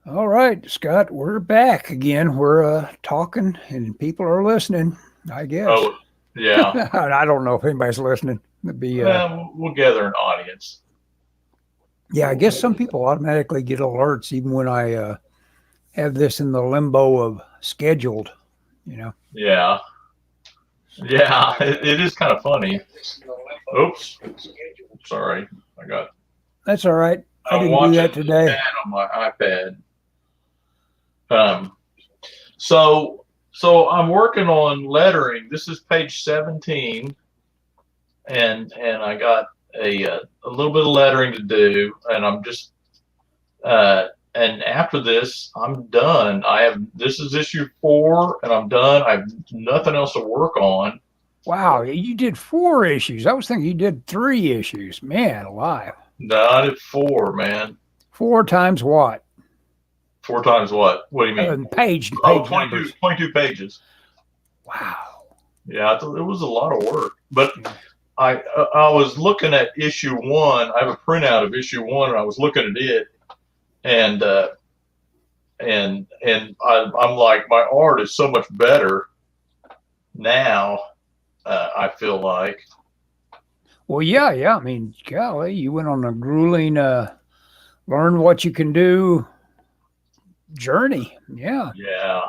All right, Scott, we're back again. We're talking and people are listening, I guess. Oh, yeah. I don't know if anybody's listening. It'd be, We'll gather an audience. yeah, I guess some people automatically get alerts even when I have this in the limbo of scheduled, you know. Yeah, yeah. It is kind of funny. Oops, sorry. I got. That's all right. I I'm didn't do watching that the today. chat on my iPad. Um. So I'm working on lettering. This is page 17, and I got a little bit of lettering to do, and I'm just and after this, I'm done. This is issue 4, and I'm done. I have nothing else to work on. Wow, you did 4 issues. I was thinking you did 3 issues. Man alive. No, I did 4, man. 4 times what? 4 times what? What do you mean? Page Oh, numbers. 22 pages. Wow. Yeah, it was a lot of work. But I was looking at issue 1. I have a printout of issue 1, and I was looking at it, and I'm like, my art is so much better now. I feel like. Well, yeah. I mean, golly, you went on a grueling learn what you can do journey. Yeah. Yeah.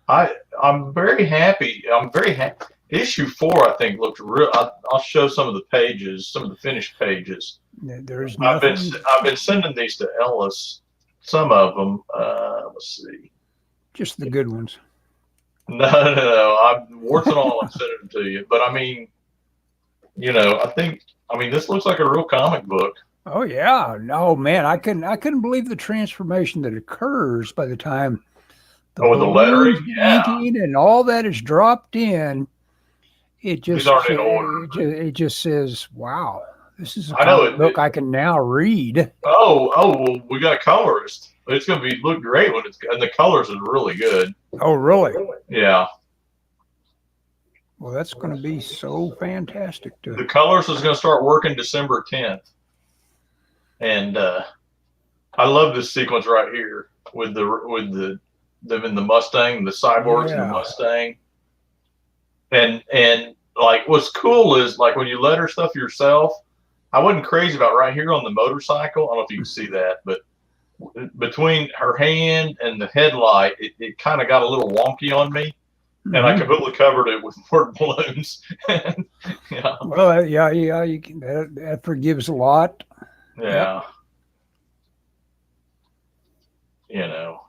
I'm very happy. I'm very happy. Issue 4, I think, looked real. I'll show some of the pages, some of the finished pages. There's I've nothing. been sending these to Ellis. Some of them. Let's see. Just the good ones. No. I'm warts and all. I'm sending them to you. But I mean, I mean, this looks like a real comic book. Oh yeah. No, man, I couldn't believe the transformation that occurs by the time The lettering, yeah. inking and all that is dropped in. It just These aren't in order. it just says, "Wow, this is a I know comic book I can now read." Well, we got a colorist. It's gonna look great and the colors is really good. Oh, really? Yeah. Well, that's going to be so fantastic. The colorist is gonna start working December 10th, and I love this sequence right here with them in the Mustang, the cyborgs in the Mustang, and like what's cool is like when you letter stuff yourself. I wasn't crazy about right here on the motorcycle. I don't know if you can see that, but between her hand and the headlight, it kind of got a little wonky on me, and I completely covered it with word balloons. Yeah. Well, yeah, you can, that forgives a lot. Yeah. You know.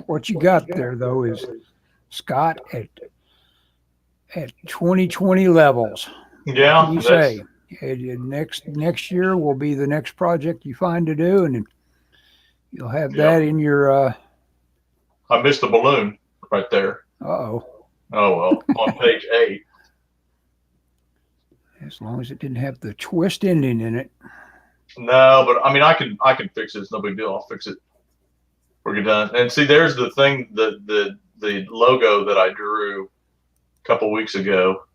What you got there though is Scott at 2020 levels. Yeah. What can you say? Next year will be the next project you find to do, and you'll have that in your. I missed the balloon right there. Oh well, on page 8. As long as it didn't have the twist ending in it. No, but I mean, I can fix it. It's no big deal. I'll fix it. We're done. And see, there's the thing, the logo that I drew a couple weeks ago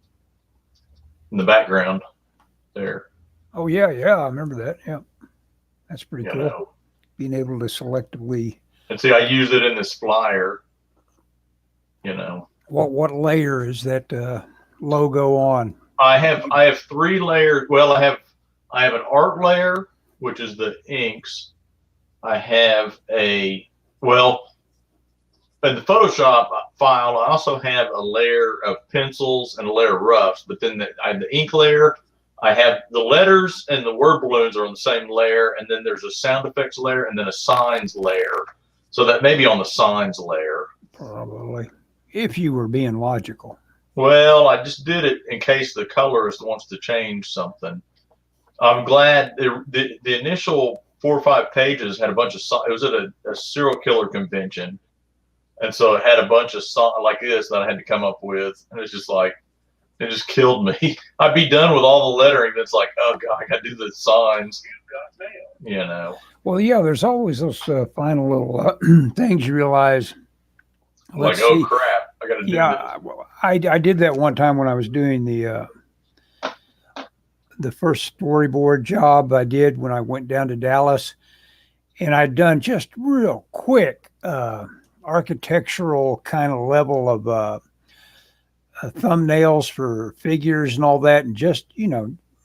in the background there. Oh yeah, I remember that. Yeah, that's pretty cool. Know. Being able to selectively. And see, I use it in this flyer. You know. What layer is that logo on? I have 3 layers. Well, I have an art layer, which is the inks. I have in the Photoshop file, I also have a layer of pencils and a layer of roughs. But then the ink layer, I have the letters and the word balloons are on the same layer, and then there's a sound effects layer and then a signs layer. So that may be on the signs layer. Probably, if you were being logical. Well, I just did it in case the colorist wants to change something. I'm glad the initial 4 or 5 pages had a bunch of it was at a serial killer convention, and so it had a bunch of songs like this that I had to come up with, and it's just like it just killed me. I'd be done with all the lettering. That's like, oh god, I got to do the signs. You know. Well, yeah, there's always those final little things you realize. Like, oh crap, I got to do this. I did that one time when I was doing the the first storyboard job I did when I went down to Dallas, and I'd done just real quick architectural kind of level of thumbnails for figures and all that, and just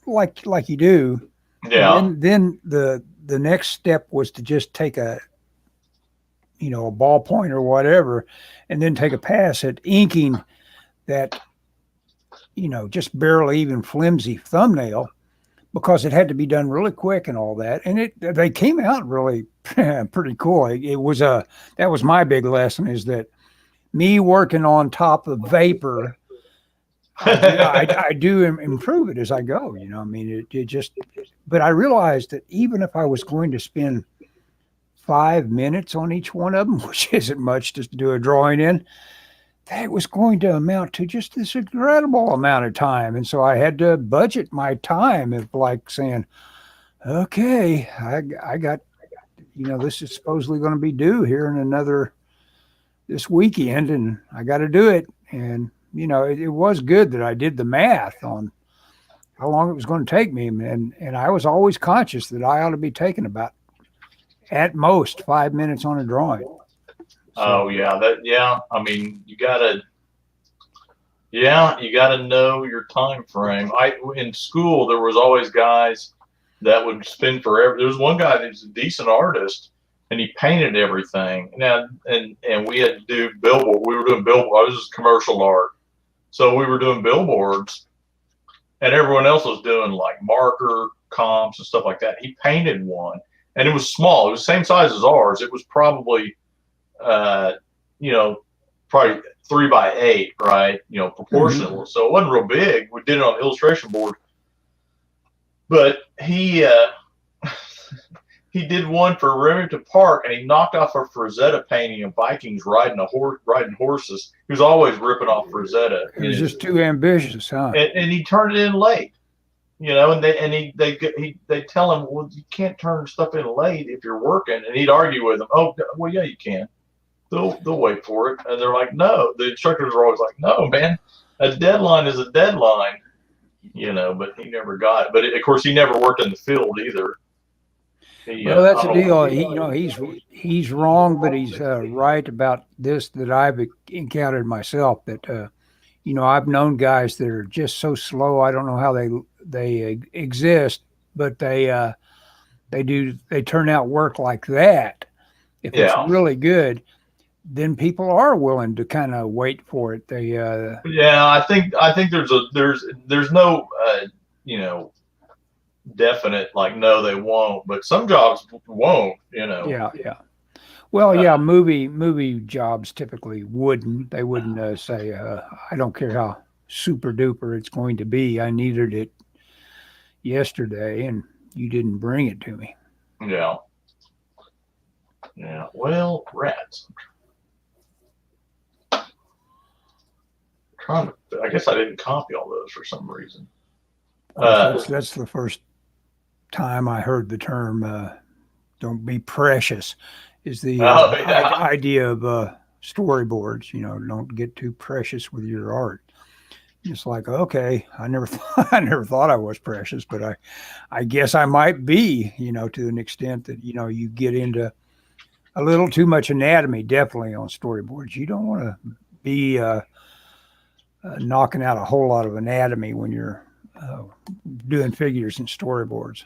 like you do. And Yeah. then the next step was to just take a ballpoint or whatever, and then take a pass at inking that just barely even flimsy thumbnail, because it had to be done really quick and all that. And they came out really pretty cool. It was that was my big lesson, is that me working on top of vapor, I do improve it as I go. I mean, it just, but I realized that even if I was going to spend 5 minutes on each one of them, which isn't much just to do a drawing in, that was going to amount to just this incredible amount of time. And so I had to budget my time of like saying, okay, I got, this is supposedly going to be due here in this weekend, and I got to do it. And, it was good that I did the math on how long it was going to take me. And I was always conscious that I ought to be taking about at most 5 minutes on a drawing. Oh yeah. I mean, you gotta know your time frame. In school there was always guys that would spend forever. There was one guy that was a decent artist, and he painted everything. Now and we had to do billboard. We were doing billboard. This is commercial art, so we were doing billboards, and everyone else was doing like marker comps and stuff like that. He painted one, and it was small. It was the same size as ours. It was probably probably 3 by 8, right? Proportional. Mm-hmm. So it wasn't real big. We did it on the illustration board, but he did one for Remington Park, and he knocked off a Frazetta painting of Vikings riding horses. He was always ripping off Frazetta. He was just too ambitious, huh? And he turned it in late. And they tell him, well, you can't turn stuff in late if you're working, and he'd argue with them. Oh, well, yeah, you can. They'll wait for it, and they're like, no. The instructors are always like, no, man, a deadline is a deadline, But he never got it. But of course, he never worked in the field either. Well, that's the deal. He's wrong, but he's right about this that I've encountered myself. That I've known guys that are just so slow. I don't know how they exist, but they turn out work like that. If it's really good, then people are willing to kind of wait for it. I think there's no definite like no, they won't, but some jobs won't. Yeah. Well, movie jobs typically wouldn't. They wouldn't say, I don't care how super duper it's going to be. I needed it yesterday, and you didn't bring it to me. Yeah. Well, rats. I guess I didn't copy all those for some reason. That's the first time I heard the term "don't be precious." Is the idea of storyboards. Don't get too precious with your art. It's like, okay, I never thought I was precious, but I guess I might be. To an extent that you get into a little too much anatomy. Definitely on storyboards, you don't want to be knocking out a whole lot of anatomy when you're doing figures and storyboards.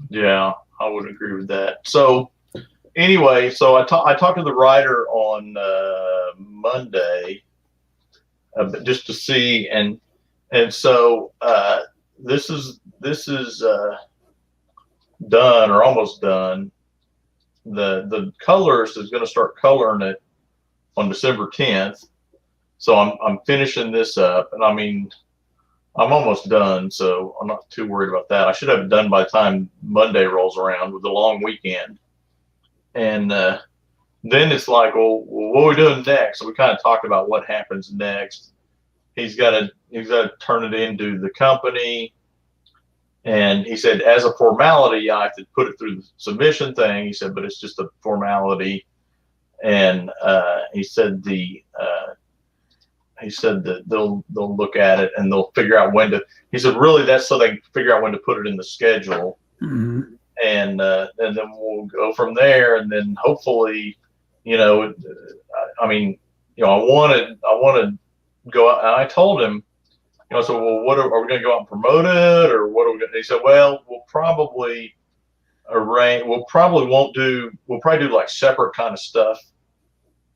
Yeah, I would agree with that. So anyway, so I talked to the writer on Monday just to see, and so this is done or almost done. The colorist is going to start coloring it on December 10th. So I'm finishing this up, and I mean, I'm almost done, so I'm not too worried about that. I should have it done by the time Monday rolls around with the long weekend. And then it's like, well, what are we doing next? So we kind of talked about what happens next. He's got to turn it into the company. And he said, as a formality, I have to put it through the submission thing. He said, but it's just a formality. And he said he said that they'll look at it and they'll figure out when to. He said really that's so they can figure out when to put it in the schedule, Mm-hmm. and then we'll go from there. And then hopefully, you know, I mean, you know, I want to go out. And I told him, you know, so well, what are we going to go out and promote it, or what are we going to? He said, well, we'll probably arrange. We'll probably do like separate kind of stuff.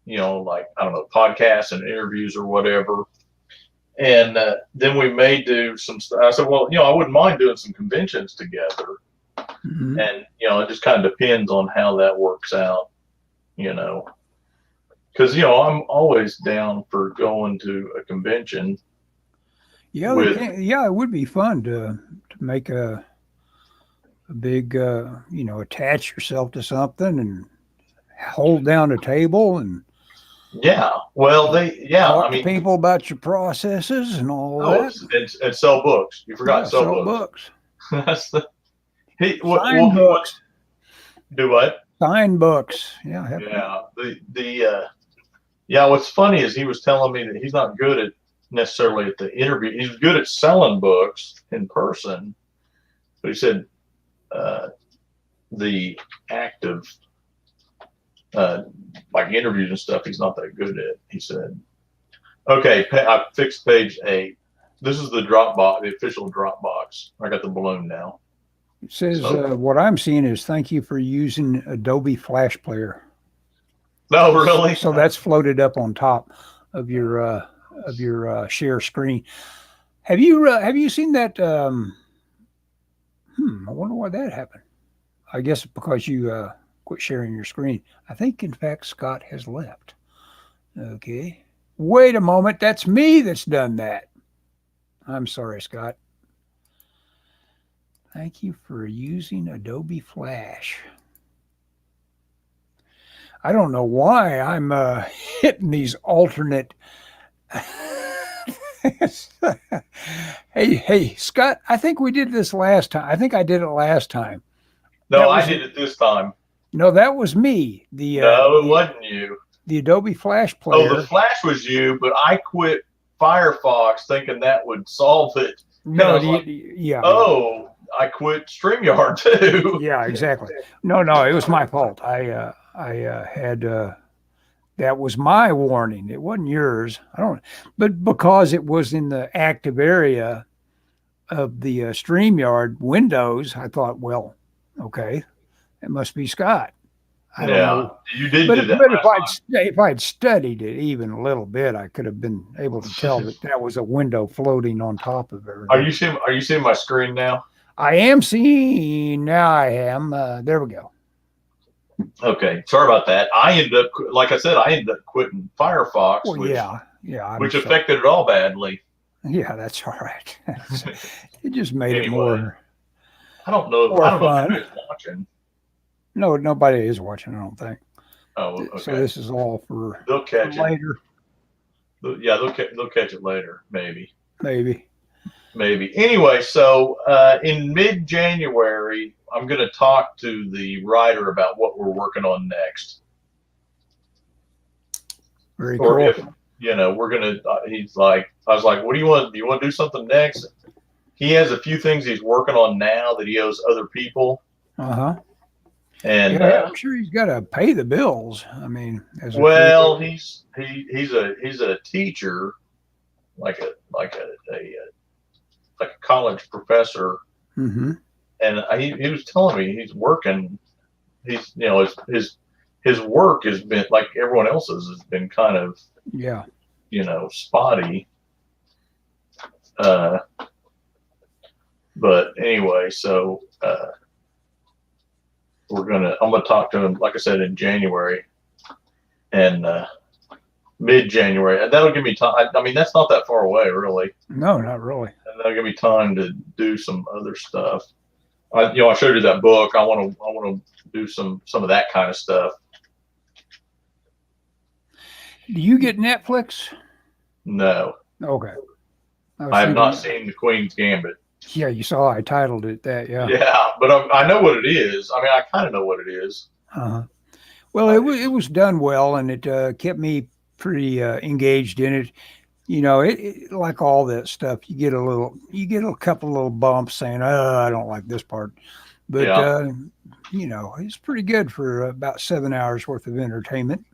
You know, like, I don't know, podcasts and interviews or whatever. And then we may do some stuff. I said, well, you know, I wouldn't mind doing some conventions together. Mm-hmm. And, you know, it just kind of depends on how that works out, you know. Because, you know, I'm always down for going to a convention. Yeah, it would be fun to make a big, you know, attach yourself to something and hold down a table and yeah. Well, talk I mean, to people about your processes and all that. And sell books. You forgot to sell books. That's the Sign books. Do what? Sign books. Yeah. Yeah. What's funny is he was telling me that he's not good at necessarily at the interview. He's good at selling books in person, but he said the active like interviews and stuff he's not that good at. He said, okay, I fixed page 8. This is the Dropbox, the official Dropbox. I got the balloon now. It says what I'm seeing is thank you for using Adobe Flash Player. No, really? So that's floated up on top of your share screen. Have you seen that? I wonder why that happened. I guess because you quit sharing your screen. I think, in fact, Scott has left. Okay. Wait a moment. That's me that's done that. I'm sorry, Scott. Thank you for using Adobe Flash. I don't know why I'm hitting these alternate. Hey, Scott, I think we did this last time. I think I did it last time. No, I did it this time. No, that was me. No, it wasn't you. The Adobe Flash Player. Oh, the Flash was you, but I quit Firefox thinking that would solve it. No, yeah. Oh, I quit StreamYard too. Yeah, exactly. No, it was my fault. I had that was my warning. It wasn't yours. But because it was in the active area of the StreamYard windows, I thought, well, okay, it must be Scott. I don't know. You did do that. But if I'd studied it even a little bit, I could have been able to tell that was a window floating on top of everything. Are you seeing my screen now? I am seeing. Now I am. There we go. Okay, sorry about that. I ended up quitting Firefox. Well, which affected it all badly. Yeah, that's all right. It just made it more. I don't know. More I don't fun. know if anybody's watching. No, nobody is watching. I don't think. Oh, okay. So this is all for they'll catch later. Yeah, they'll catch it later. Maybe. Anyway, so in mid-January, I'm going to talk to the writer about what we're working on next. Very or cool. If, we're going to, I was like, what do you want? Do you want to do something next? He has a few things he's working on now that he owes other people. Uh-huh. And I'm sure he's got to pay the bills. I mean, he's a teacher, like a college professor. Mm-hmm. And he was telling me he's working. He's his work has been like everyone else's has been kind of spotty. But anyway, so I'm gonna talk to him, like I said, in January and mid-January, and that'll give me time. I mean, that's not that far away, really. No, not really. And that'll give me time to do some other stuff. I showed you that book. I want to do some of that kind of stuff. Do you get Netflix? No. Okay. I have not seen The Queen's Gambit. Yeah, you saw I titled it that. Yeah. Yeah, but I know what it is. I mean, I kind of know what it is. Uh-huh. Well, it was done well, and it kept me pretty engaged in it. you know, like all that stuff, you get a couple little bumps saying, "Oh, I don't like this part," but Yeah. you know, it's pretty good for about 7 hours worth of entertainment.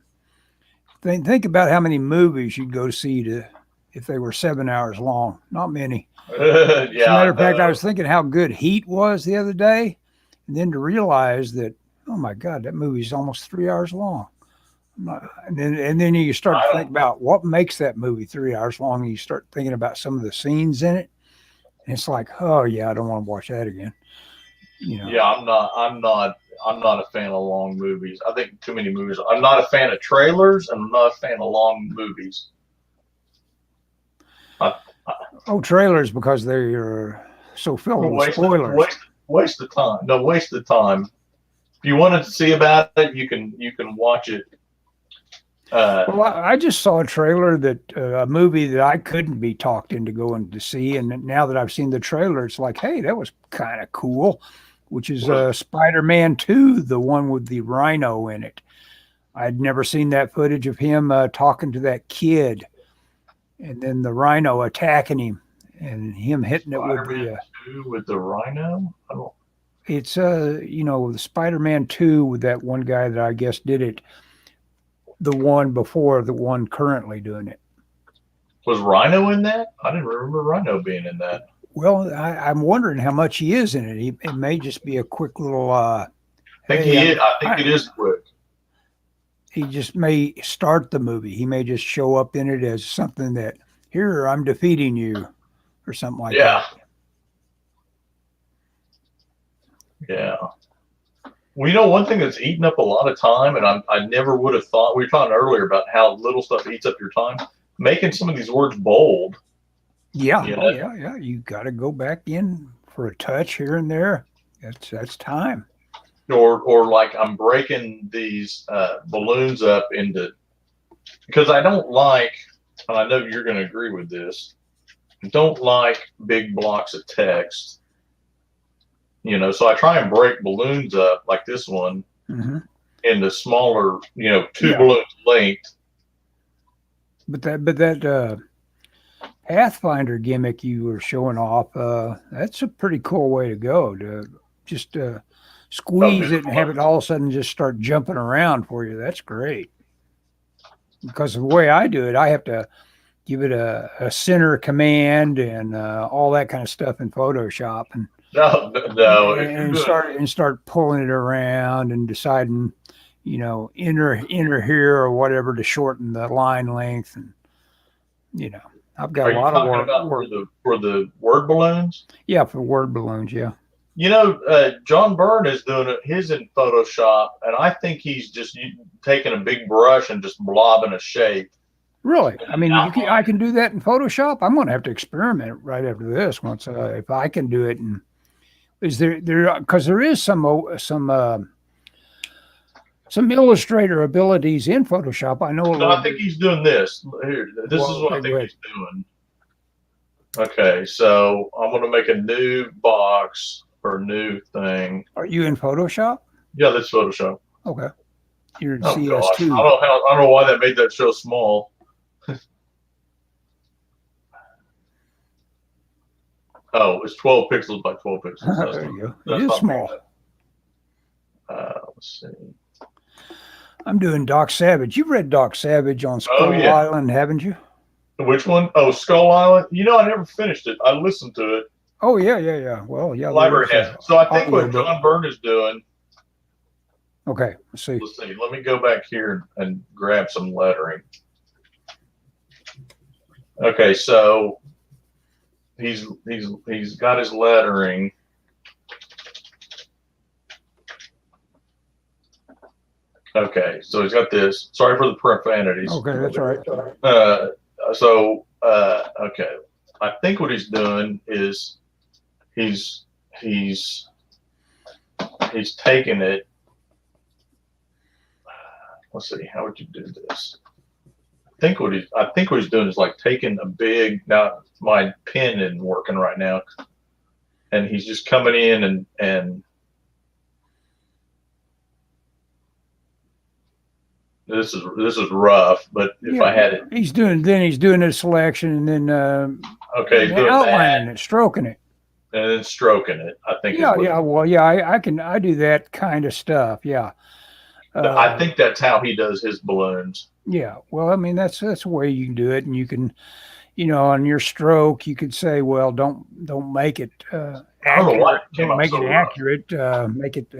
Think about how many movies you'd go see to if they were 7 hours long. Not many. As a matter Yeah. of fact, I No. was thinking how good Heat was the other day, and then to realize that, oh my God, that movie's almost 3 hours long. And then you start to I think don't. about what makes that movie 3 hours long, and you start thinking about some of the scenes in it, and it's like, oh yeah, I don't want to watch that again. You know, Yeah. I'm not. I'm not. I'm not a fan of long movies. I think too many movies. I'm not a fan of trailers, and I'm not a fan of long movies. I, I, oh, trailers because they're so filled with waste. spoilers. Waste. Waste of time. No, waste of time. If you wanted to see about it, you can watch it. Well, I just saw a trailer that a movie that I couldn't be talked into going to see, and now that I've seen the trailer, it's like, hey, that was kind of cool. Which is Was Spider-Man 2, the one with the rhino in it. I'd never seen that footage of him talking to that kid, and then the rhino attacking him, and him hitting it with Spider-Man the. 2 with the Rhino? I don't. It's you know, the Spider-Man 2 with that one guy that I guess did it, the one before the one currently doing it. Was Rhino in that? I didn't remember Rhino being in that. Well, I'm wondering how much he is in it. It may just be a quick little. I think Hey, he is. I think it is quick. he just may start the movie. He may just show up in it as something that here I'm defeating you, or something like Yeah, that. yeah. Well, you know, one thing that's eaten up a lot of time, and I never would have thought. We were talking earlier about how little stuff eats up your time. Making some of these words bold, Yeah. you Oh know, yeah. Yeah. You got to go back in for a touch here and there. That's time. or like I'm breaking these balloons up into because I don't like, and I know you're going to agree with this. Don't like big blocks of text, so I try and break balloons up like this one Hmm. into smaller, two Yeah. balloons length. But that Pathfinder gimmick you were showing off, that's a pretty cool way to go. To just Oh, do squeeze the it and have it balloons. all of a sudden just start jumping around for you. That's great. Because the way I do it, I have to give it a center command and all that kind of stuff in Photoshop, No, no. If you're and doing, start pulling it around and deciding, enter here or whatever to shorten the line length, and you know, I've got are a you lot of talking work. about for the word balloons? Yeah, for word balloons. Yeah, John Byrne is doing his in Photoshop, and I think he's just taking a big brush and just blobbing a shape really. and I mean, I outlining. can do that in Photoshop. I'm going to have to experiment right after this. Once if I can do it, and is there because there is some illustrator abilities in Photoshop. I know a No, little I think bit. he's doing this. Here, this is Well, what I okay, go think ahead. he's doing. Okay, so I'm going to make a new box or new thing. Are you in Photoshop? Yeah, that's Photoshop. Okay. You're in Oh gosh, CS2. I don't know why that made that so small. Oh, it's 12 pixels by 12 pixels. There you go. It That's is not big small. enough. Let's see. I'm doing Doc Savage. You've read Doc Savage on Oh Skull yeah, Island, haven't you? which one? Oh, Skull Island. I never finished it. I listened to it. Oh yeah, yeah, yeah. Well, yeah, there Library is has a it. So I think what audiobook. John Byrne is doing. Okay, let's see. Let's see. Let me go back here and grab some lettering. Okay, so he's got his lettering. Okay, so he's got this. Sorry for the profanities. Okay, that's all right. Okay, I think what he's doing is he's he's he's taking it. Let's see, how would you do this? I think what he's doing is like taking a big. Now my pen isn't working right now, and he's just coming in and this is rough, but if I had it, he's doing the selection, and then okay, and doing outlining that it, stroking it. and then stroking it, I think is Yeah, what. yeah. Well, yeah, I do that kind of stuff. Yeah. I think that's how he does his balloons. Yeah. Well, I mean, that's a way you can do it, and you can, on your stroke, you could say, well, don't make it I don't know why accurate. it came Don't out make so it rough. accurate. Make it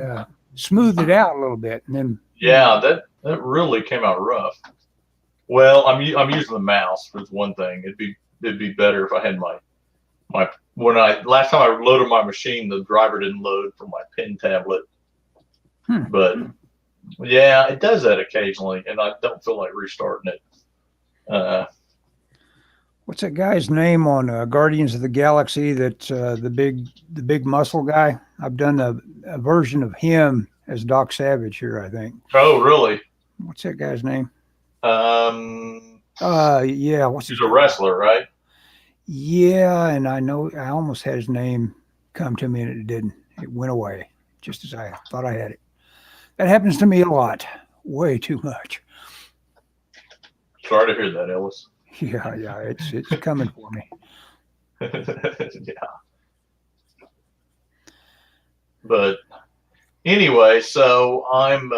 smooth it out a little bit, and then Yeah, that really came out rough. Well, I'm using the mouse for one thing. It'd be better if I had my when I last time I loaded my machine, the driver didn't load for my pen tablet. But yeah, it does that occasionally, and I don't feel like restarting it. What's that guy's name on Guardians of the Galaxy? That's the big muscle guy. I've done a version of him as Doc Savage here, I think. Oh, really? What's that guy's name? Yeah. What's He's his a wrestler, right? Yeah, and I know I almost had his name come to me and it didn't. It went away just as I thought I had it. That happens to me a lot. Way too much. Sorry to hear that, Ellis. Yeah, it's coming for me. Yeah. But anyway, so I'm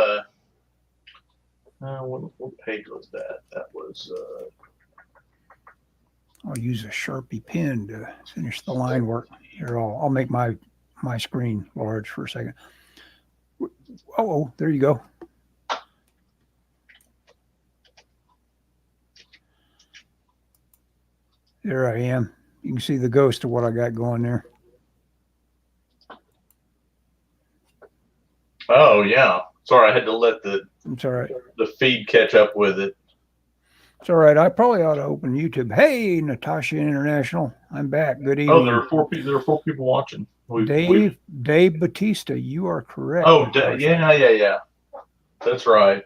what page was that? That was I'll use a Sharpie pen to finish the line work. Here, I'll make my screen large for a second. Oh, there you go. There I am. You can see the ghost of what I got going there. oh yeah. Sorry, I had to let It's all right. the feed catch up with it. It's all right. I probably ought to open YouTube. Hey, Natasha International. I'm back. Good evening. Oh, there were four people watching. Dave Batista, you are correct. Oh, yeah. That's right.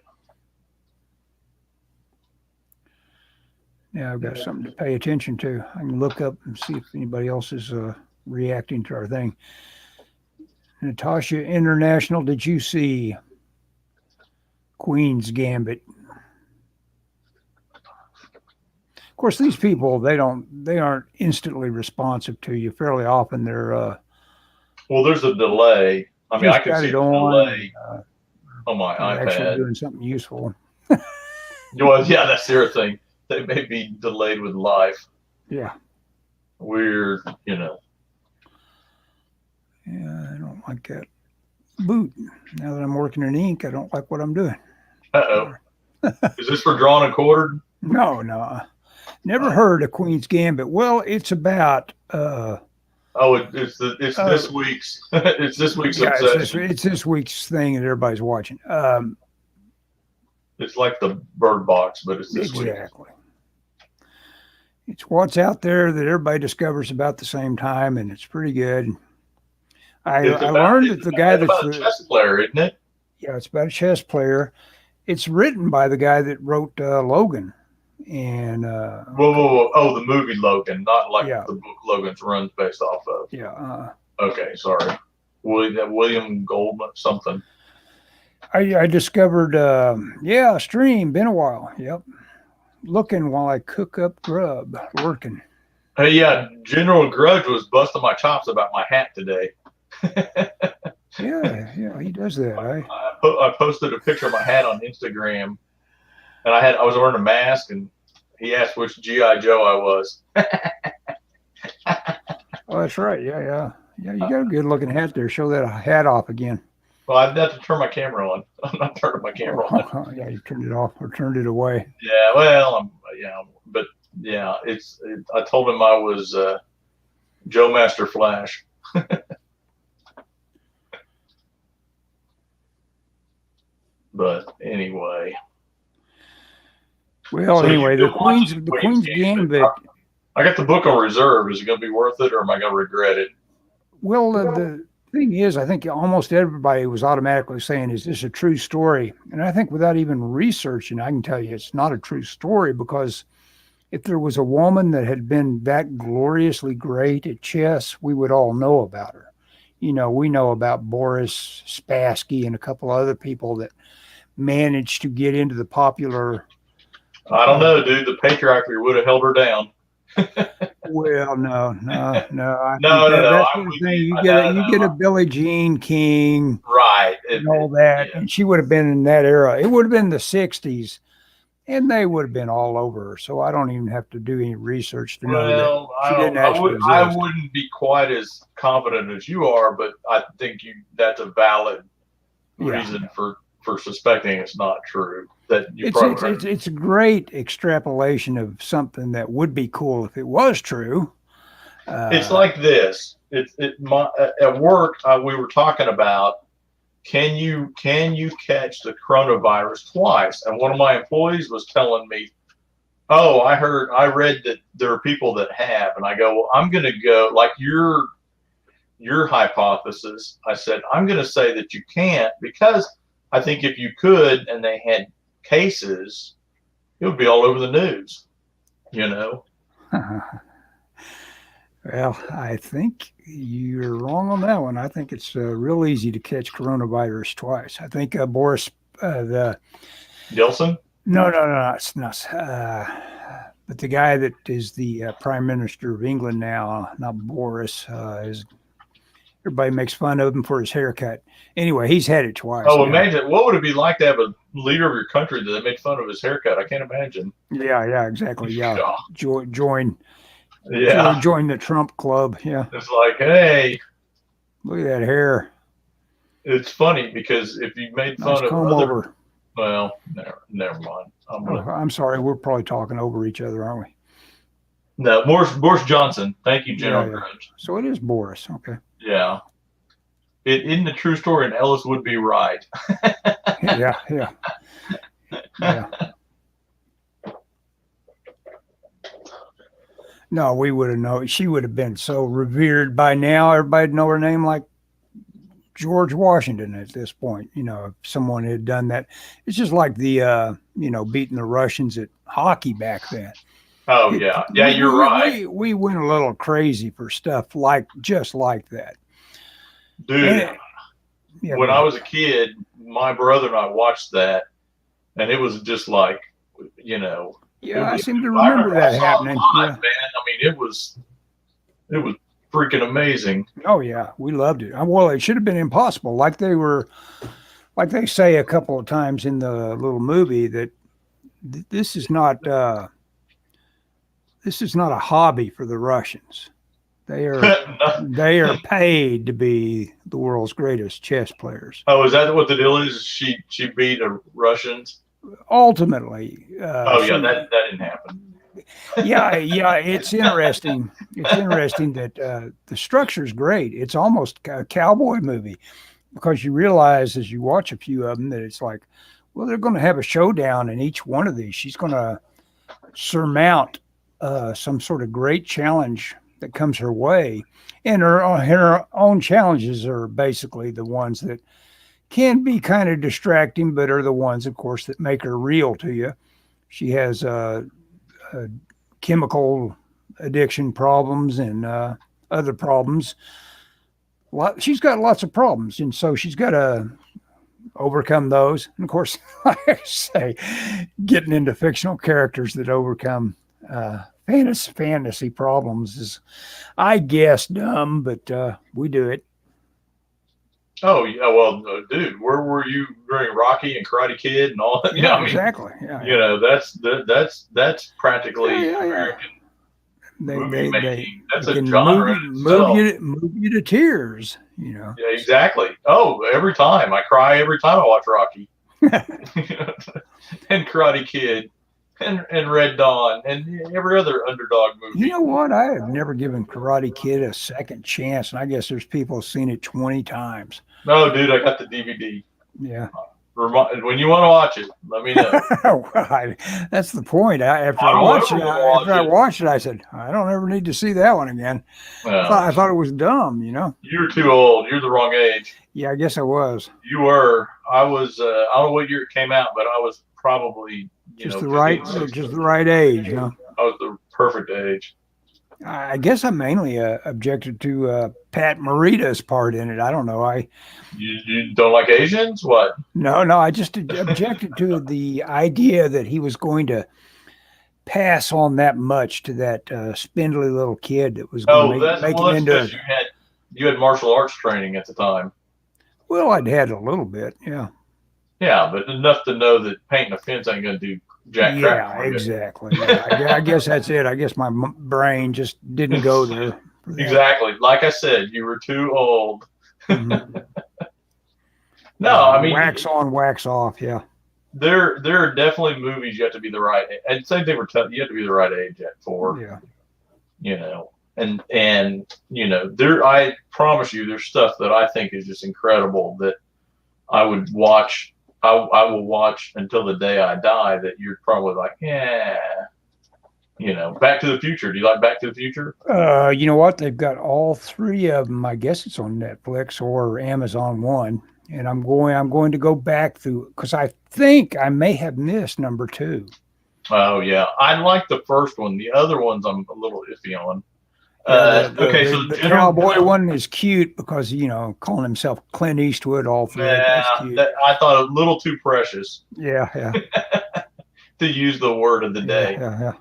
Yeah, I've got something to pay attention to. I can look up and see if anybody else is reacting to our thing. Natasha International, did you see Queen's Gambit? Of course, these people they aren't instantly responsive to you. Fairly often they're well, there's a delay. I mean, I can see the delay on my iPad. Actually doing something useful. Well, yeah, that's the other thing. They may be delayed with life. Yeah. Weird, Yeah, I don't like that boot. Now that I'm working in ink, I don't like what I'm doing. Uh-oh. Is this for drawn and quartered? No. Never heard of Queen's Gambit. Well, it's about it's this week's it's this week's obsession. It's this week's thing that everybody's watching. It's like the Bird Box, but it's this week. Exactly. It's what's out there that everybody discovers about the same time, and it's pretty good. I learned that the guy that's a chess player, isn't it? Yeah, it's about a chess player. It's written by the guy that wrote Logan. And whoa. Oh, the movie Logan, not like the book Logan's runs based off of. Yeah. Okay, sorry. William Goldman something. I discovered stream, been a while. Yep. Looking while I cook up grub, working. Hey, yeah, General Grudge was busting my chops about my hat today. yeah, he does that. I posted a picture of my hat on Instagram, and I was wearing a mask, and he asked which G.I. Joe I was. Oh, that's right. Yeah. You got a good looking hat there. Show that hat off again. Well, I'd have to turn my camera on. I'm not turning my camera on. Yeah, you turned it off or turned it away. Yeah, well, but yeah, I told him I was Joe Master Flash. But anyway. Well, anyway, the Queen's Gambit. I got the book on reserve. Is it going to be worth it, or am I going to regret it? Well, the thing is, I think almost everybody was automatically saying, "Is this a true story?" And I think without even researching, I can tell you it's not a true story, because if there was a woman that had been that gloriously great at chess, we would all know about her. We know about Boris Spassky and a couple other people that managed to get into the popular. I don't know, dude. The patriarchy would have held her down. Well, no. I No, think that's I'm the with thing. you. You get a Billie Jean King Right. and all that, and she would have been in that era. It would have been the '60s, and they would have been all over her. So I don't even have to do any research to know that she didn't actually exist. I wouldn't be quite as confident as you are, but I think that's a valid reason for suspecting it's not true. That it's a great extrapolation of something that would be cool if it was true. It's like this. At work we were talking about, can you catch the coronavirus twice? And one of my employees was telling me, oh, I read that there are people that have, and I go, well, I'm going to go like your hypothesis. I said, I'm going to say that you can't, because I think if you could and they had cases, it would be all over the news, Well, I think you're wrong on that one. I think it's real easy to catch coronavirus twice. I think Boris, the Yeltsin. No, it's not. But the guy that is the Prime Minister of England now, not Boris, is. Everybody makes fun of him for his haircut. Anyway, he's had it twice. Oh, imagine what would it be like to have a leader of your country that made fun of his haircut? I can't imagine. Yeah, exactly. Yeah, join. Yeah, join the Trump club. Yeah, it's like, hey, look at that hair. It's funny because if you made fun of comb over. Well, never mind. I'm sorry. We're probably talking over each other, aren't we? No, Boris Johnson. Thank you, General Grudge. So it is Boris. Okay. Yeah. It isn't a true story, and Ellis would be right. Yeah. No, we would have known. She would have been so revered by now. Everybody'd know her name like George Washington at this point. If someone had done that. It's just like the, beating the Russians at hockey back then. Oh, yeah. Yeah, you're right. We went a little crazy for stuff just like that. Dude, when I was a kid, my brother and I watched that, and it was just like, Yeah, I seem to remember that happening. Man, I mean, it was freaking amazing. Oh, yeah. We loved it. Well, it should have been impossible. Like they say a couple of times in the little movie that this is not a hobby for the Russians. They are paid to be the world's greatest chess players. Oh, is that what the deal is? She beat the Russians? Ultimately. That didn't happen. Yeah. It's interesting. It's interesting that the structure is great. It's almost a cowboy movie, because you realize as you watch a few of them that it's like, well, they're going to have a showdown in each one of these. She's going to surmount some sort of great challenge that comes her way, and her own challenges are basically the ones that can be kind of distracting, but are the ones, of course, that make her real to you. She has chemical addiction problems and other problems. She's got lots of problems, and so she's got to overcome those. And of course, like I say, getting into fictional characters that overcome fantasy problems is, I guess, dumb, but we do it. Oh yeah, well, dude, where were you during Rocky and Karate Kid and all that? Yeah, exactly. Yeah. That's practically American movie making. That's a genre. Move you to tears. Yeah, exactly. Oh, every time I cry every time I watch Rocky, and Karate Kid. And Red Dawn and every other underdog movie. You know what? I have never given Karate Kid a second chance, and I guess there's people who've seen it 20 times. No, dude, I got the DVD. Yeah. When you want to watch it, let me know. That's the point. After I watched it, I said, I don't ever need to see that one again. I thought it was dumb, You're too old. You're the wrong age. Yeah, I guess I was. You were. I was. I don't know what year it came out, but I was probably just the right age, I was the perfect age. I guess I mainly objected to Pat Morita's part in it. I don't know. You don't like Asians? What? No, I just objected to the idea that he was going to pass on that much to that spindly little kid that was going Oh, to make him that's into. because you had martial arts training at the time. Well, I'd had a little bit, yeah. Yeah, but enough to know that painting a fence ain't going to do jack crap. Yeah, exactly. Yeah, I guess that's it. I guess my brain just didn't go there. Exactly. Like I said, you were too old. Mm-hmm. No, I mean, wax on, wax off. Yeah. There are definitely movies you have to be the right age. I'd say you have to be the right age for. Yeah. You know, and you know, I promise you, there's stuff that I think is just incredible that I would watch. I will watch until the day I die. That you're probably like, yeah. You know, Back to the Future. Do you like Back to the Future? You know what? They've got all three of them. I guess it's on Netflix or Amazon One. And I'm going to go back through because I think I may have missed number 2. Oh yeah, I like the first one. The other ones I'm a little iffy on. The cowboy one is cute because calling himself Clint Eastwood all through it. That's cute. I thought a little too precious. Yeah. To use the word of the day. Yeah.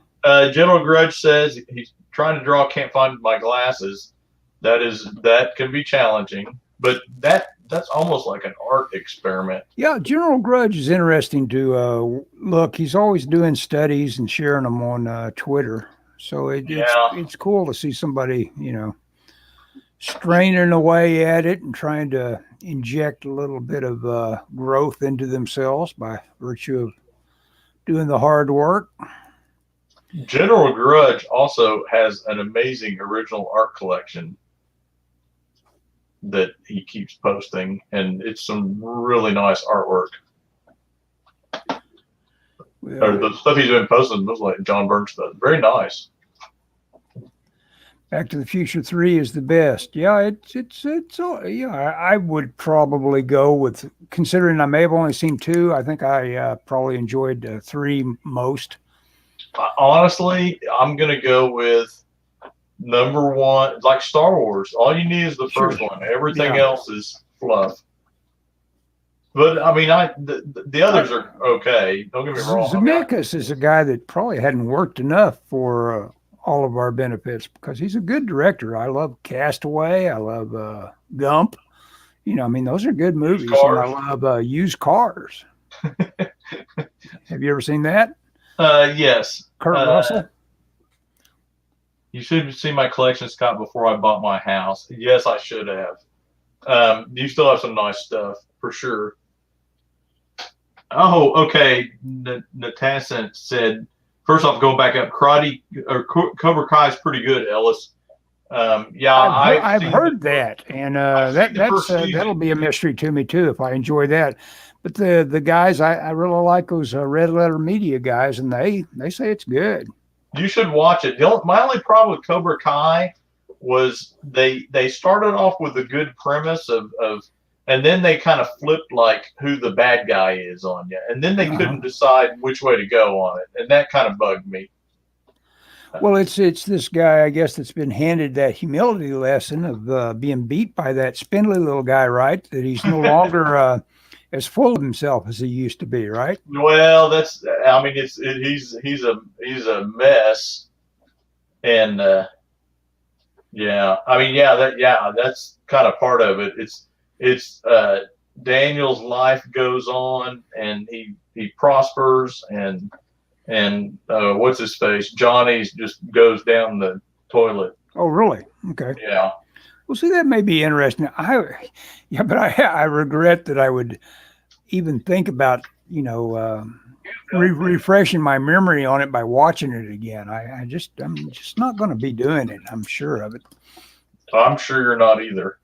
General Grudge says he's trying to draw, can't find my glasses. That can be challenging, but that's almost like an art experiment. Yeah, General Grudge is interesting to look. He's always doing studies and sharing them on Twitter. So it's cool to see somebody, straining away at it and trying to inject a little bit of growth into themselves by virtue of doing the hard work. General Grudge also has an amazing original art collection that he keeps posting, and it's some really nice artwork. Or the stuff he's been posting was like John Byrne stuff. Very nice. Back to the Future 3 is the best. Yeah, I would probably go with, considering I may have only seen 2, I think I probably enjoyed 3 most. Honestly, I'm going to go with number 1, like Star Wars. All you need is the first one. Everything else is fluff. But I mean, the others are okay. Don't get me wrong. Zemeckis is a guy that probably hadn't worked enough for all of our benefits because he's a good director. I love Castaway. I love Gump. Those are good movies. And I love Used Cars. Have you ever seen that? Yes. Kurt Russell. You should see my collection, Scott, before I bought my house. Yes, I should have. You still have some nice stuff for sure. Oh, okay. Natasha said, first off, going back up, Cobra Kai is pretty good, Ellis. I've heard that, and that'll be a mystery to me too if I enjoy that. But the guys, I really like those Red Letter Media guys, and they say it's good. You should watch it. My only problem with Cobra Kai was they started off with a good premise of and then they kind of flipped like who the bad guy is on you, and then they couldn't decide which way to go on it, and that kind of bugged me. Well, it's this guy, I guess, that's been handed that humility lesson of being beat by that spindly little guy, right? That he's no longer as full of himself as he used to be, right? Well, he's a mess, and that's kind of part of it. It's Daniel's life goes on, and he prospers, and what's his face? Johnny's just goes down the toilet. Oh, really? Okay. Yeah. Well, see, that may be interesting. But I regret that I would even think about, refreshing my memory on it by watching it again. I'm just not going to be doing it. I'm sure of it. I'm sure you're not either.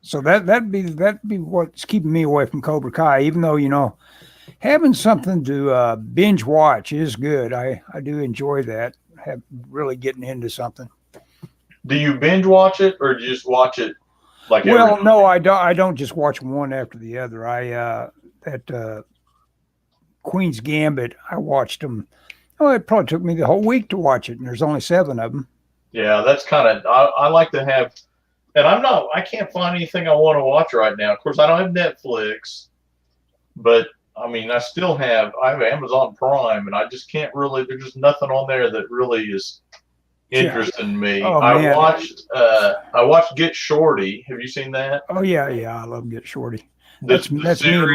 So that'd be what's keeping me away from Cobra Kai, even though, having something to binge watch is good. I do enjoy that. Really getting into something. Do you binge watch it, or do you just watch it like? Well, no, I don't just watch one after the other. That Queen's Gambit, I watched them. Oh, it probably took me the whole week to watch it, and there's only 7 of them. Yeah, that's kind of, I like to have, and I can't find anything I want to watch right now. Of course, I don't have Netflix, but I mean, I have Amazon Prime, and I just can't really, there's just nothing on there that really is interesting me. Oh, man. I watched Get Shorty. Have you seen that? Oh yeah, I love Get Shorty. The That's me and series?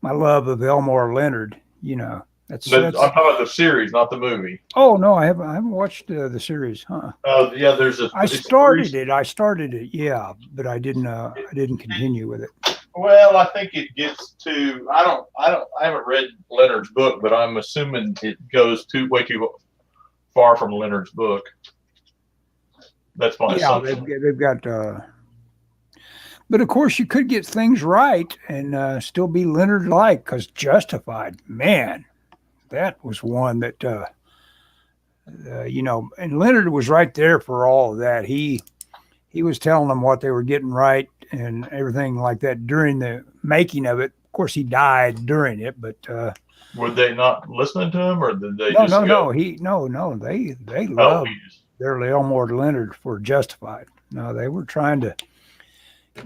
my love of Elmore Leonard. That's I'm talking about the series, not the movie. Oh no, I haven't watched the series. Huh? Oh yeah, I started it, yeah, but I didn't continue with it. Well, I think it gets to, I haven't read Leonard's book, but I'm assuming it goes way too far from Leonard's book. That's my assumption. They've got, but of course you could get things right and still be Leonard-like, because Justified, man, that was one that, and Leonard was right there for all of that. He was telling them what they were getting right and everything like that during the making of it. Of course, he died during it, but were they not listening to him, or did they no, just no, go? no, they loved their Elmore Leonard for Justified. No, they were trying to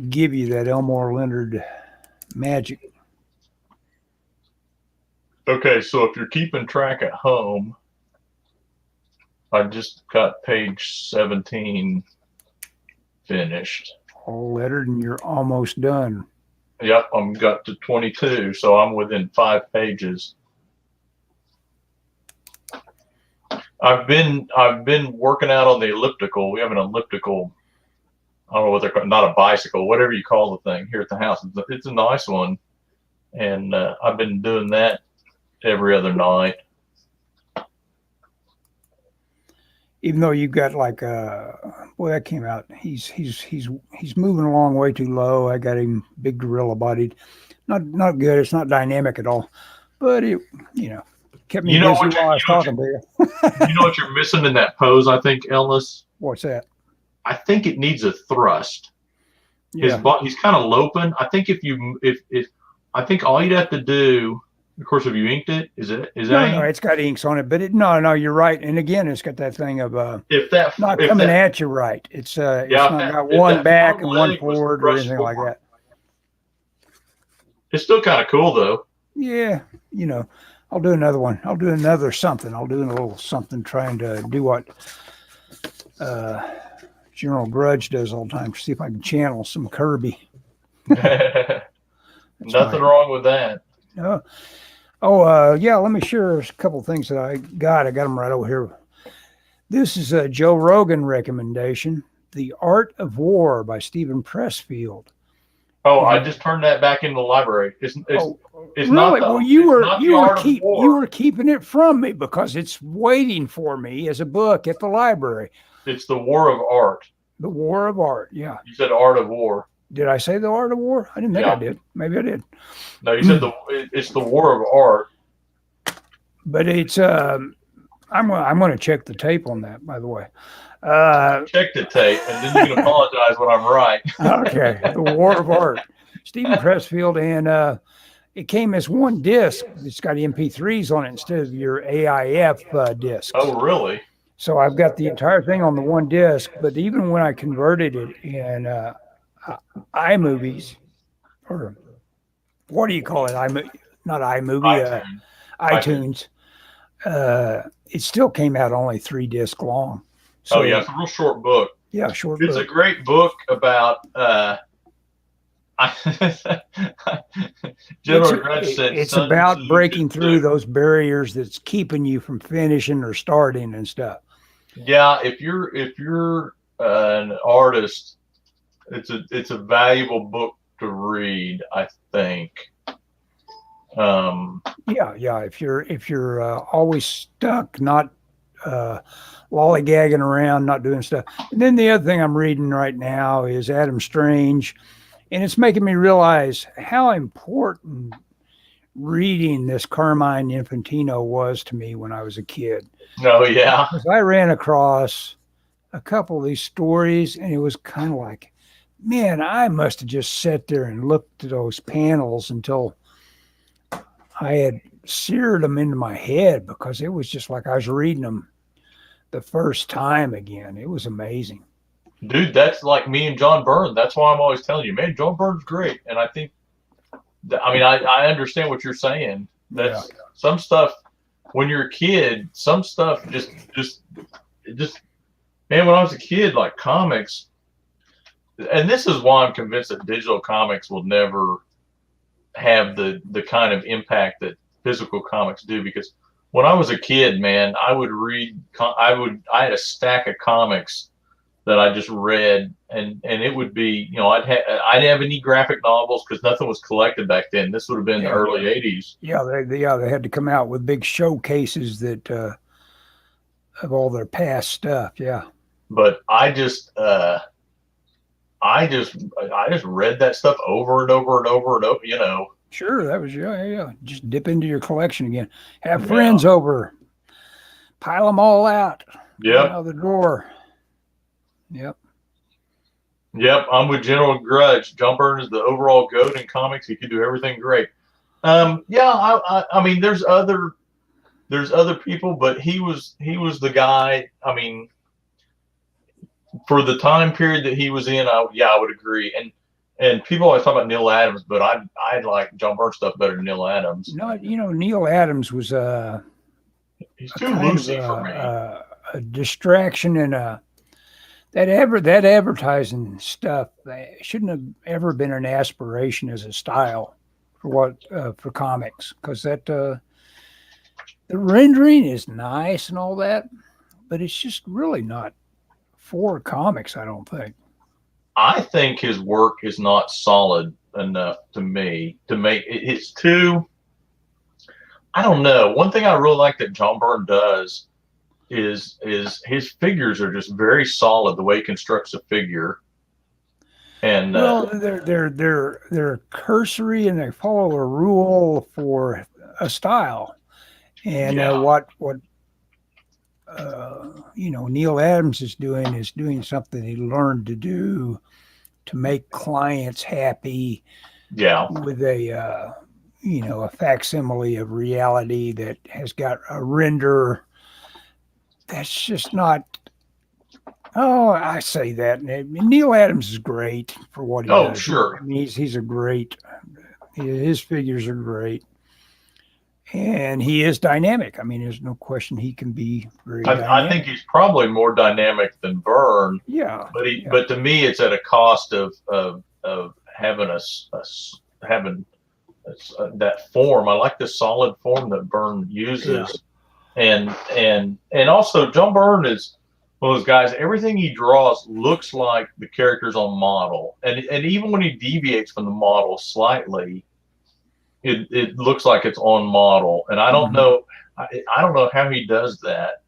give you that Elmore Leonard magic. Okay, so if you're keeping track at home, I just got page 17 finished. All lettered, and you're almost done. Yep, I'm got to 22, so I'm within 5 pages. I've been working out on the elliptical. We have an elliptical. I don't know what they're called, not a bicycle, whatever you call the thing here at the house. It's a nice one, and I've been doing that every other night. Even though you've got like boy, that came out. He's moving along way too low. I got him big gorilla bodied. Not good. It's not dynamic at all. But it kept me busy while I was talking to you. You know what you're missing in that pose, I think, Ellis? What's that? I think it needs a thrust. Yeah. He's kind of loping. I think I think all you'd have to do, of course, have you inked it? No, it's got inks on it, but no, you're right. And again, it's got that thing of not coming at you right. It's not got one back and one forward or anything like that. It's still kind of cool though. Yeah, I'll do another one. I'll do another something. I'll do a little something trying to do what General Grudge does all the time, to see if I can channel some Kirby. Nothing wrong with that. No. Yeah, let me share a couple of things that I got. I got them right over here. This is a Joe Rogan recommendation, The Art of War by Stephen Pressfield. Oh, I just turned that back into the library. It's really? Not well, you were keeping it from me because it's waiting for me as a book at the library. It's The War of Art. The War of Art, yeah. You said Art of War. Did I say The Art of War? I didn't think I did. Maybe I did. No, you said it's The War of Art. But it's I'm going to check the tape on that, by the way. Check the tape, and then you can apologize when I'm right. Okay, The War of Art, Stephen Pressfield, and it came as one disc. It's got MP3s on it instead of your AIF discs. Oh, really? So I've got the entire thing on the one disc. But even when I converted it in iMovies, or what do you call it? Not iMovie, iTunes. It still came out only 3 disc long. So, it's a real short book. Yeah, short book. It's a great book about General Grudge said it's about breaking through those barriers that's keeping you from finishing or starting and stuff. Yeah, if you're an artist, it's a valuable book to read, I think. Yeah. If you're always stuck, not lollygagging around, not doing stuff. And then the other thing I'm reading right now is Adam Strange, and it's making me realize how important reading this Carmine Infantino was to me when I was a kid. Oh yeah. Because I ran across a couple of these stories, and it was kind of like, man, I must have just sat there and looked at those panels until I had seared them into my head because it was just like I was reading them the first time again. It was amazing. Dude, that's like me and John Byrne. That's why I'm always telling you, man, John Byrne's great. And I think, I understand what you're saying. That's some stuff when you're a kid, some stuff just, man, when I was a kid, like comics, and this is why I'm convinced that digital comics will never have the kind of impact that physical comics do. Because when I was a kid, man, I would read, I had a stack of comics that I just read, and it would be, I didn't have any graphic novels because nothing was collected back then. This would have been the early 80s. Yeah, they had to come out with big showcases that of all their past stuff. Yeah. But I just read that stuff over and over and over and over, Sure, that was just dip into your collection again. Have friends over, pile them all out. Yep. Out of the drawer. Yep. I'm with General Grudge. John Byrne is the overall goat in comics. He can do everything great. I mean, there's other people, but he was the guy. I mean, for the time period that he was in, I would agree. And people always talk about Neil Adams, but I like John Byrne stuff better than Neil Adams. No, Neil Adams was he's too loosey for me. A distraction and that advertising stuff shouldn't have ever been an aspiration as a style for comics, because that the rendering is nice and all that, but it's just really not for comics, I don't think. I think his work is not solid enough to me to make it's too. I don't know. One thing I really like that John Byrne does is his figures are just very solid. The way he constructs a figure, and they're cursory and they follow a rule for a style. And Neil Adams is doing something he learned to do to make clients happy. Yeah. With a facsimile of reality that has got a render that's just not. Oh, I say that. Neil Adams is great for what he does. Oh, sure. I mean, he's a great. His figures are great. And he is dynamic. I mean, there's no question he can be very dynamic. I think he's probably more dynamic than Byrne. Yeah. But to me, it's at a cost of having that form. I like the solid form that Byrne uses, and also John Byrne is one of those guys. Everything he draws looks like the character's on model, and even when he deviates from the model slightly, it looks like it's on model, and I don't know. I don't know how he does that.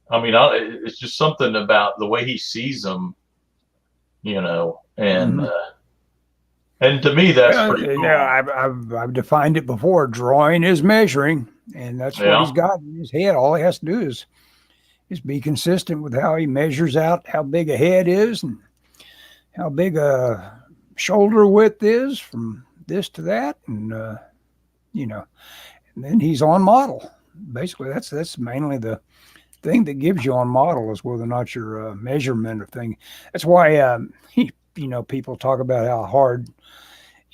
I mean, it's just something about the way he sees them, and to me that's pretty cool. Yeah, I've defined it before. Drawing is measuring, and that's what he's got in his head. All he has to do is be consistent with how he measures out how big a head is and how big a shoulder width is from this to that, and and then he's on model. Basically, that's mainly the thing that gives you on model, is whether or not your measurement of thing. That's why people talk about how hard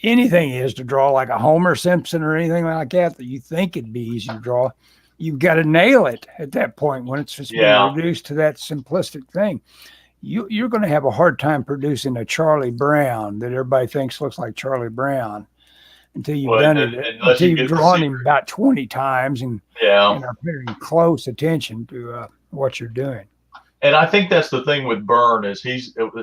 anything is to draw, like a Homer Simpson or anything like that you think it'd be easy to draw. You've got to nail it at that point when it's just being reduced to that simplistic thing. You're going to have a hard time producing a Charlie Brown that everybody thinks looks like Charlie Brown until you've done it, until you've drawn him about 20 times and are paying close attention to what you're doing. And I think that's the thing with Byrne is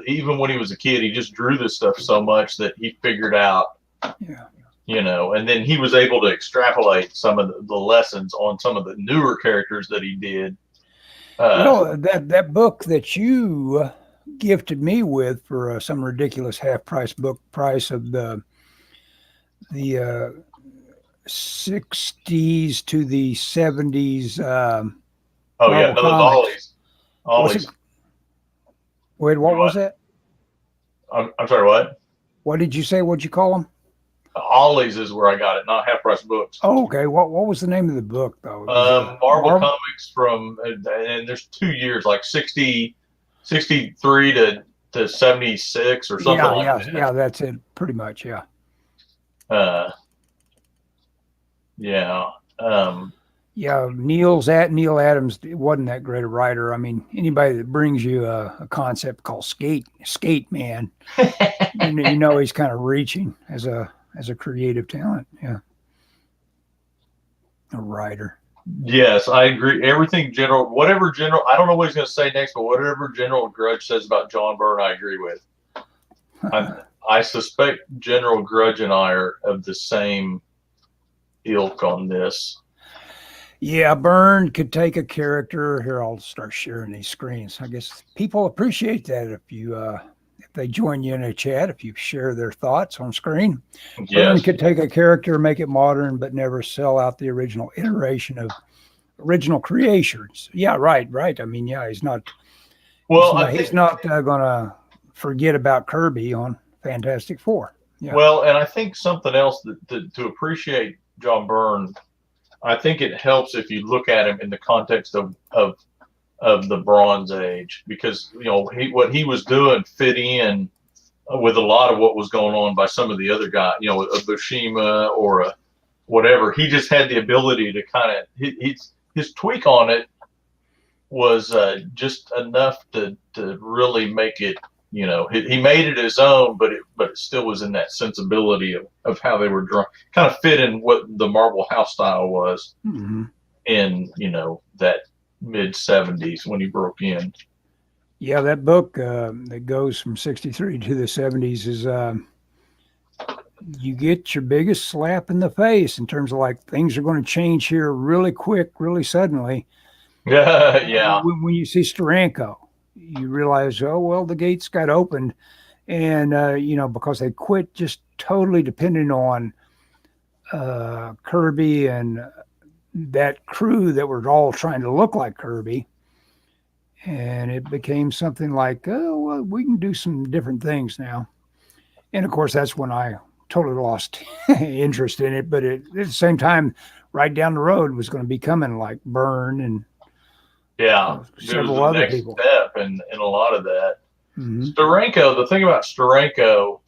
even when he was a kid, he just drew this stuff so much that he figured out, and then he was able to extrapolate some of the lessons on some of the newer characters that he did. That book that you gifted me with for some ridiculous half-price book price of the 60s to the 70s. Those Ollies. Wait, what was that? I'm sorry, what? What did you say? What'd you call them? Ollie's is where I got it, not Half Price Books. Oh, okay. What was the name of the book though? It was, Marvel Comics from, and there's 2 years, like 63 to 76 or something that. Yeah, that's it. Pretty much, yeah. Yeah. Yeah, Neil Adams wasn't that great a writer. I mean, anybody that brings you a concept called skate man, you know he's kind of reaching as a creative talent. Yeah, a writer. Yes, I agree. Everything whatever General, I don't know what he's going to say next, but whatever General Grudge says about John Byrne, I agree with. I suspect General Grudge and I are of the same ilk on this. Yeah, Byrne could take a character. Here, I'll start sharing these screens. I guess people appreciate that if they join you in a chat, if you share their thoughts on screen. Yes. Byrne could take a character, make it modern, but never sell out the original iteration of original creations. Yeah, right. I mean, yeah, he's not. Well, he's not going to forget about Kirby on Fantastic Four. Yeah. Well, and I think something else to appreciate John Byrne, I think it helps if you look at him in the context of the Bronze Age, because what he was doing fit in with a lot of what was going on by some of the other guys, a Bushima or a whatever. He just had the ability to kind of his tweak on it was just enough to really make it. He made it his own, but it still was in that sensibility of how they were drawn, kind of fit in what the Marvel house style was in, that mid 70s when he broke in. Yeah, that book that goes from 63 to the 70s is you get your biggest slap in the face in terms of like things are going to change here really quick, really suddenly. Yeah. When you see Steranko, you realize, oh, well, the gates got opened and, because they quit just totally depending on Kirby and that crew that were all trying to look like Kirby. And it became something like, oh, well, we can do some different things now. And, of course, that's when I totally lost interest in it. But at the same time, right down the road was going to be coming like Byrne and several other people. Step in a lot of that. Steranko, the thing about Steranko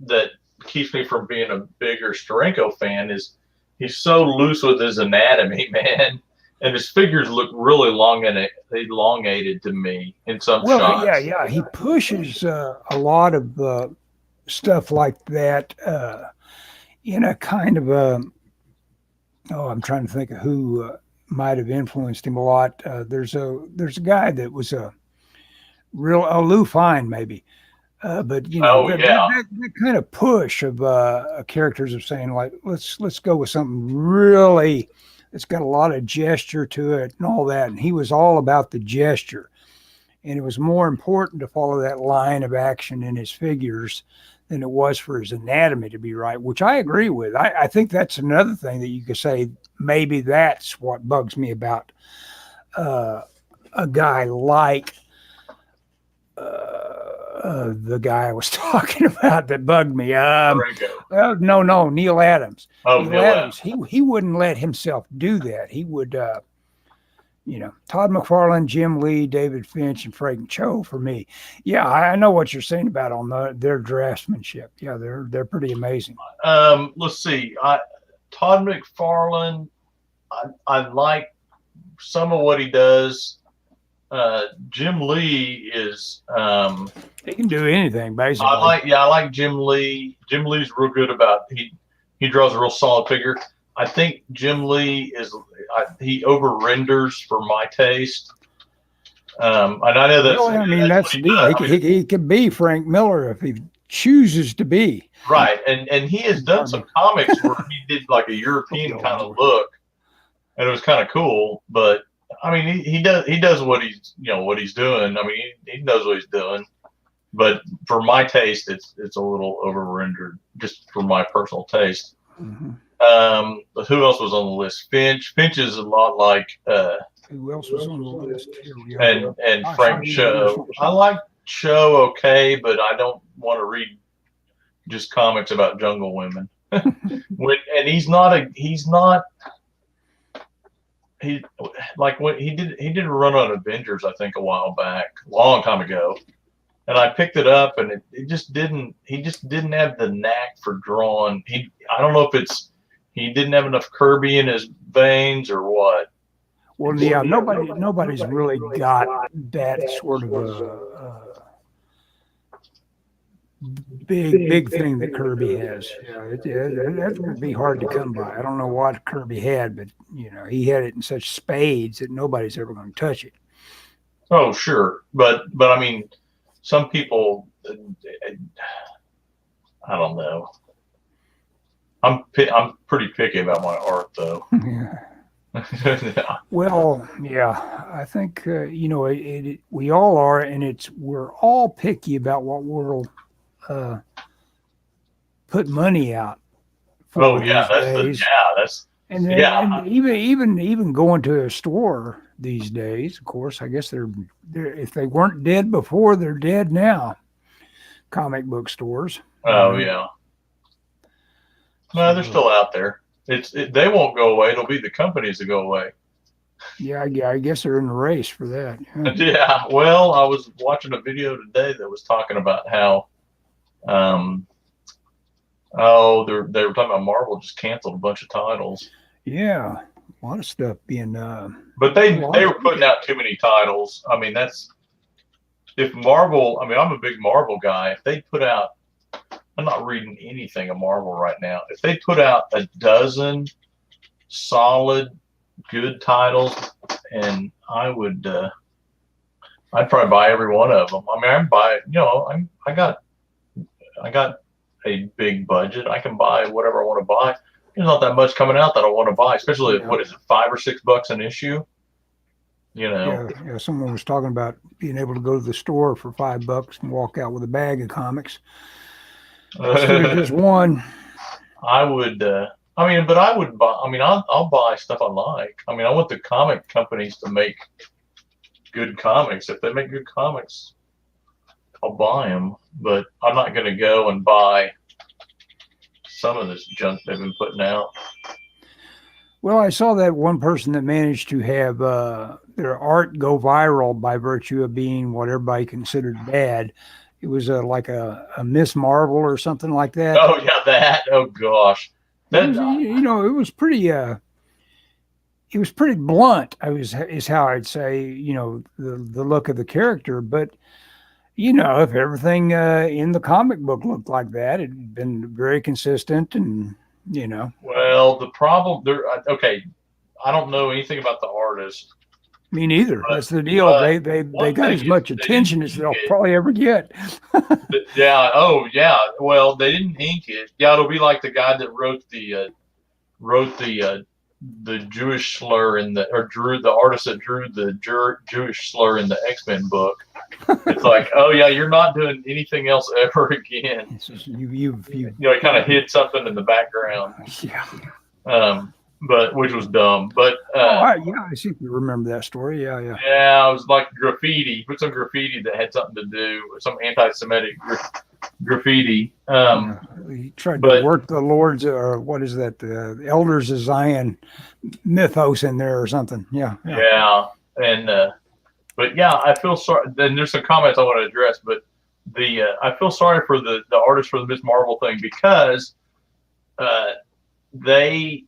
that keeps me from being a bigger Steranko fan is he's so loose with his anatomy, man. And his figures look really elongated to me in some shots. Yeah. He pushes a lot of stuff like that in a kind of I'm trying to think of who might have influenced him a lot. There's a guy that was a Lou Fine maybe, but that kind of push of characters of saying like let's go with something really. It's got a lot of gesture to it and all that. And he was all about the gesture. And it was more important to follow that line of action in his figures than it was for his anatomy to be right, which I agree with. I think that's another thing that you could say, maybe that's what bugs me about a guy like the guy I was talking about that bugged me. No, Neil Adams. Oh, Neil Adams. He wouldn't let himself do that. He would, Todd McFarlane, Jim Lee, David Finch, and Frank Cho for me. Yeah, I know what you're saying about on their draftsmanship. Yeah, they're pretty amazing. Let's see. Todd McFarlane, I like some of what he does. Jim Lee is he can do anything basically. I like Jim Lee. Jim Lee's real good about he draws a real solid figure. I think Jim Lee he over renders for my taste. And I know that that's the deal. He could be Frank Miller if he chooses to be. Right. And he has done some comics where he did like a European kind of look, and it was kind of cool, but I mean, he does what he's doing. I mean, he knows what he's doing, but for my taste, it's a little over rendered, just for my personal taste. But who else was on the list? Finch is a lot like who else was on the list? And Frank Cho. I like Cho okay, but I don't want to read just comics about jungle women. And he's not he like when he did a run on Avengers, I think, a while back, long time ago. And I picked it up, and it just didn't. He just didn't have the knack for drawing. I don't know if it's he didn't have enough Kirby in his veins or what. Well, yeah, nobody's really got that sort of a big thing that Kirby has. That would be hard to come by. I don't know what Kirby had, but he had it in such spades that nobody's ever going to touch it. Oh, sure, but I mean, some people, I don't know. I'm pretty picky about my art, though. Yeah. Well, yeah, I think we all are, and we're all picky about what we'll put money out for. Oh yeah, that's and even going to a store these days. Of course, I guess they're if they weren't dead before, they're dead now. Comic book stores. Oh yeah. No, they're still out there. They won't go away. It'll be the companies that go away. Yeah, I guess they're in the race for that. Yeah. Yeah. Well, I was watching a video today that was talking about how, they were talking about Marvel just canceled a bunch of titles. Yeah, a lot of stuff being. But they were putting out too many titles. I mean, if Marvel. I mean, I'm a big Marvel guy. If they put out. I'm not reading anything of Marvel right now. If they put out a dozen solid, good titles, and I'd probably buy every one of them. I mean, I buy. I got a big budget. I can buy whatever I want to buy. There's not that much coming out that I want to buy, especially what is it, $5 or $6 an issue? Yeah. Someone was talking about being able to go to the store for $5 and walk out with a bag of comics. Instead of just one. I would. But I would buy. I mean, I'll buy stuff I like. I mean, I want the comic companies to make good comics. If they make good comics, I'll buy them. But I'm not going to go and buy some of this junk they've been putting out. Well, I saw that one person that managed to have their art go viral by virtue of being what everybody considered bad. It was like a Miss Marvel or something like that. Oh yeah, that. Oh gosh, it was pretty. It was pretty blunt. Is how I'd say. The look of the character, but if everything in the comic book looked like that, it'd been very consistent, and Well, the problem there. Okay, I don't know anything about the artist. Me neither. That's the deal. They got as much attention as they'll probably ever get. Yeah. Oh, yeah. Well, they didn't ink it. Yeah, it'll be like the guy that wrote the Jewish slur drew the artist that drew the Jewish slur in the X-Men book. It's like, oh yeah, you're not doing anything else ever again. You kind of hid something in the background. Yeah. But which was dumb. But I see if you remember that story. Yeah. Yeah, it was like graffiti. Put some graffiti that had something to do with some anti-Semitic graffiti. He tried to work the Lord's or what is that? The Elders of Zion mythos in there or something. Yeah. And but yeah, I feel sorry. Then there's some comments I want to address, but I feel sorry for the artist for the Miss Marvel thing because they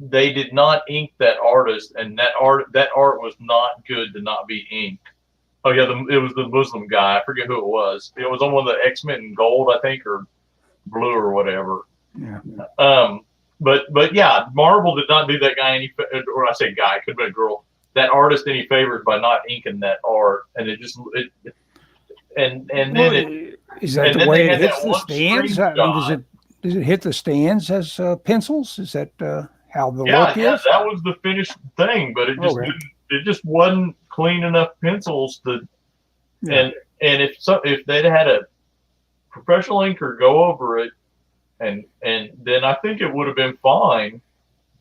did not ink that artist, and that art was not good to not be inked. Oh yeah, it was the Muslim guy. I forget who it was. It was on one of the X-Men in gold, I think, or blue or whatever. Yeah. But yeah, Marvel did not do that guy any. Or I say guy, could have been a girl. That artist any favors by not inking that art, and it just and then is that the way it hits the stands? I mean, does it hit the stands as pencils? Is that how the look is? Yeah, that was the finished thing, but it just wasn't clean enough pencils to. Yeah. And if they'd had a professional inker go over it, and then I think it would have been fine.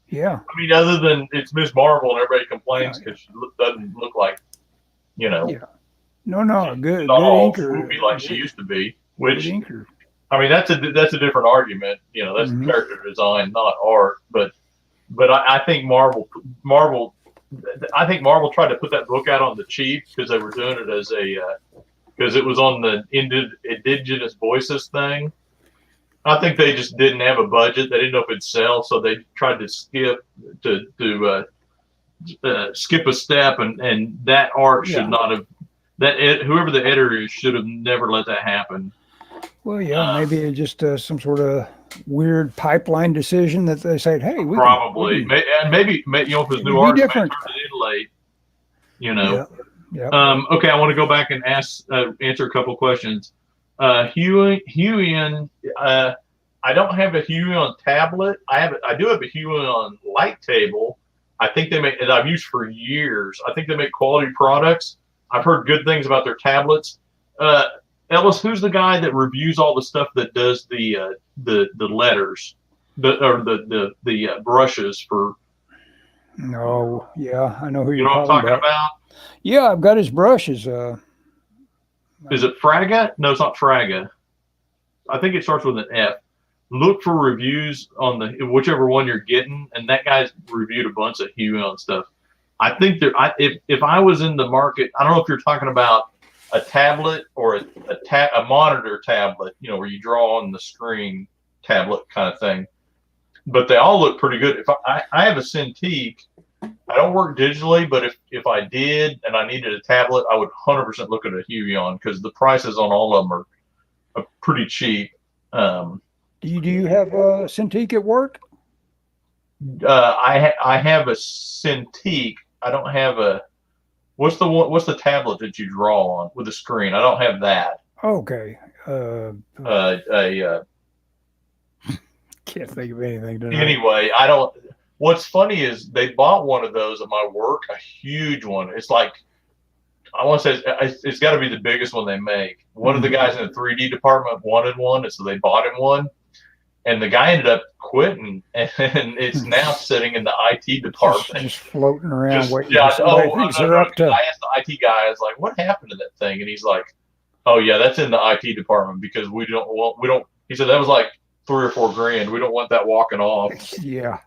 Yeah. I mean, other than it's Miss Marvel and everybody complains because she doesn't look like, Yeah. No, good inker. Like she used to be. Which good inker. I mean, that's a different argument. You know, that's character design, not art. But I think Marvel, I think Marvel tried to put that book out on the cheap because they were doing it as a because it was on the Indigenous Voices thing. I think they just didn't have a budget. They didn't know if it'd sell, so they tried to skip a step, and that art should not have. Whoever the editor is should have never let that happen. Well, yeah, maybe it's just some sort of weird pipeline decision that they said, "Hey, we probably can, and maybe you know if it's new art, they turned it in late. You know. Yeah. Okay, I want to go back and answer a couple questions. Huion, I don't have a Huion tablet. I do have a Huion light table. I think they make, and I've used for years. I think they make quality products. I've heard good things about their tablets. Ellis, who's the guy that reviews all the stuff that does the letters, the brushes for? No, yeah, I know who you know what I'm talking about. Yeah, I've got his brushes. Is it Fraga? No, it's not Fraga. I think it starts with an F. Look for reviews on the whichever one you're getting, and that guy's reviewed a bunch of Huion stuff. I think if I was in the market, I don't know if you're talking about a tablet or a monitor tablet, you know, where you draw on the screen tablet kind of thing. But they all look pretty good. If I have a Cintiq, I don't work digitally, but if I did and I needed a tablet, I would 100% look at a Huion because the prices on all of them are pretty cheap. Do you have a Cintiq at work? I have a Cintiq. I don't have a. What's the tablet that you draw on with the screen? I don't have that. Okay. Can't think of anything tonight. Anyway, I don't. What's funny is they bought one of those at my work, a huge one. It's like, I want to say it's got to be the biggest one they make. One of the guys in the 3D department wanted one, and so they bought him one. And the guy ended up quitting, and it's now sitting in the IT department, just floating around waiting. I asked the IT guy, I was like, "What happened to that thing?" And he's like, "Oh yeah, that's in the IT department because we don't." He said that was like $3 or $4 grand. We don't want that walking off. Yeah.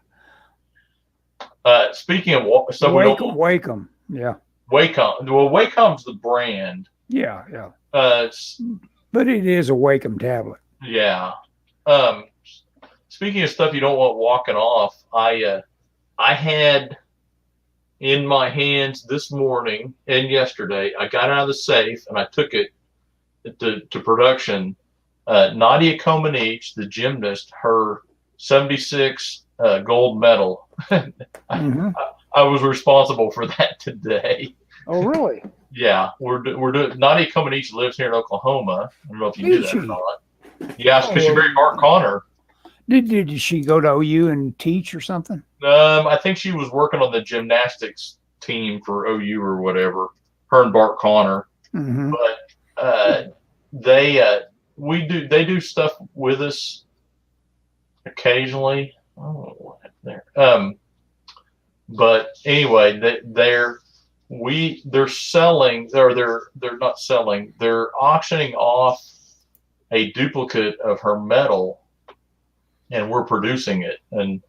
Speaking of stuff, Wacom. Yeah. Wacom. Well, Wacom's the brand. Yeah. But it is a Wacom tablet. Yeah. Speaking of stuff you don't want walking off, I had in my hands this morning and yesterday. I got out of the safe and I took it to production. Nadia Comaneci, the gymnast, her 76 gold medal. I was responsible for that today. Oh, really? Yeah, we're doing. Nadia Comaneci lives here in Oklahoma. I don't know if you knew that or not. Yeah, because she married Mark Connor. Did she go to OU and teach or something? I think she was working on the gymnastics team for OU or whatever. Her and Bart Connor. But they do stuff with us occasionally. I don't know what happened there. But anyway, they're selling, or they're not selling. They're auctioning off a duplicate of her medal, and we're producing it. And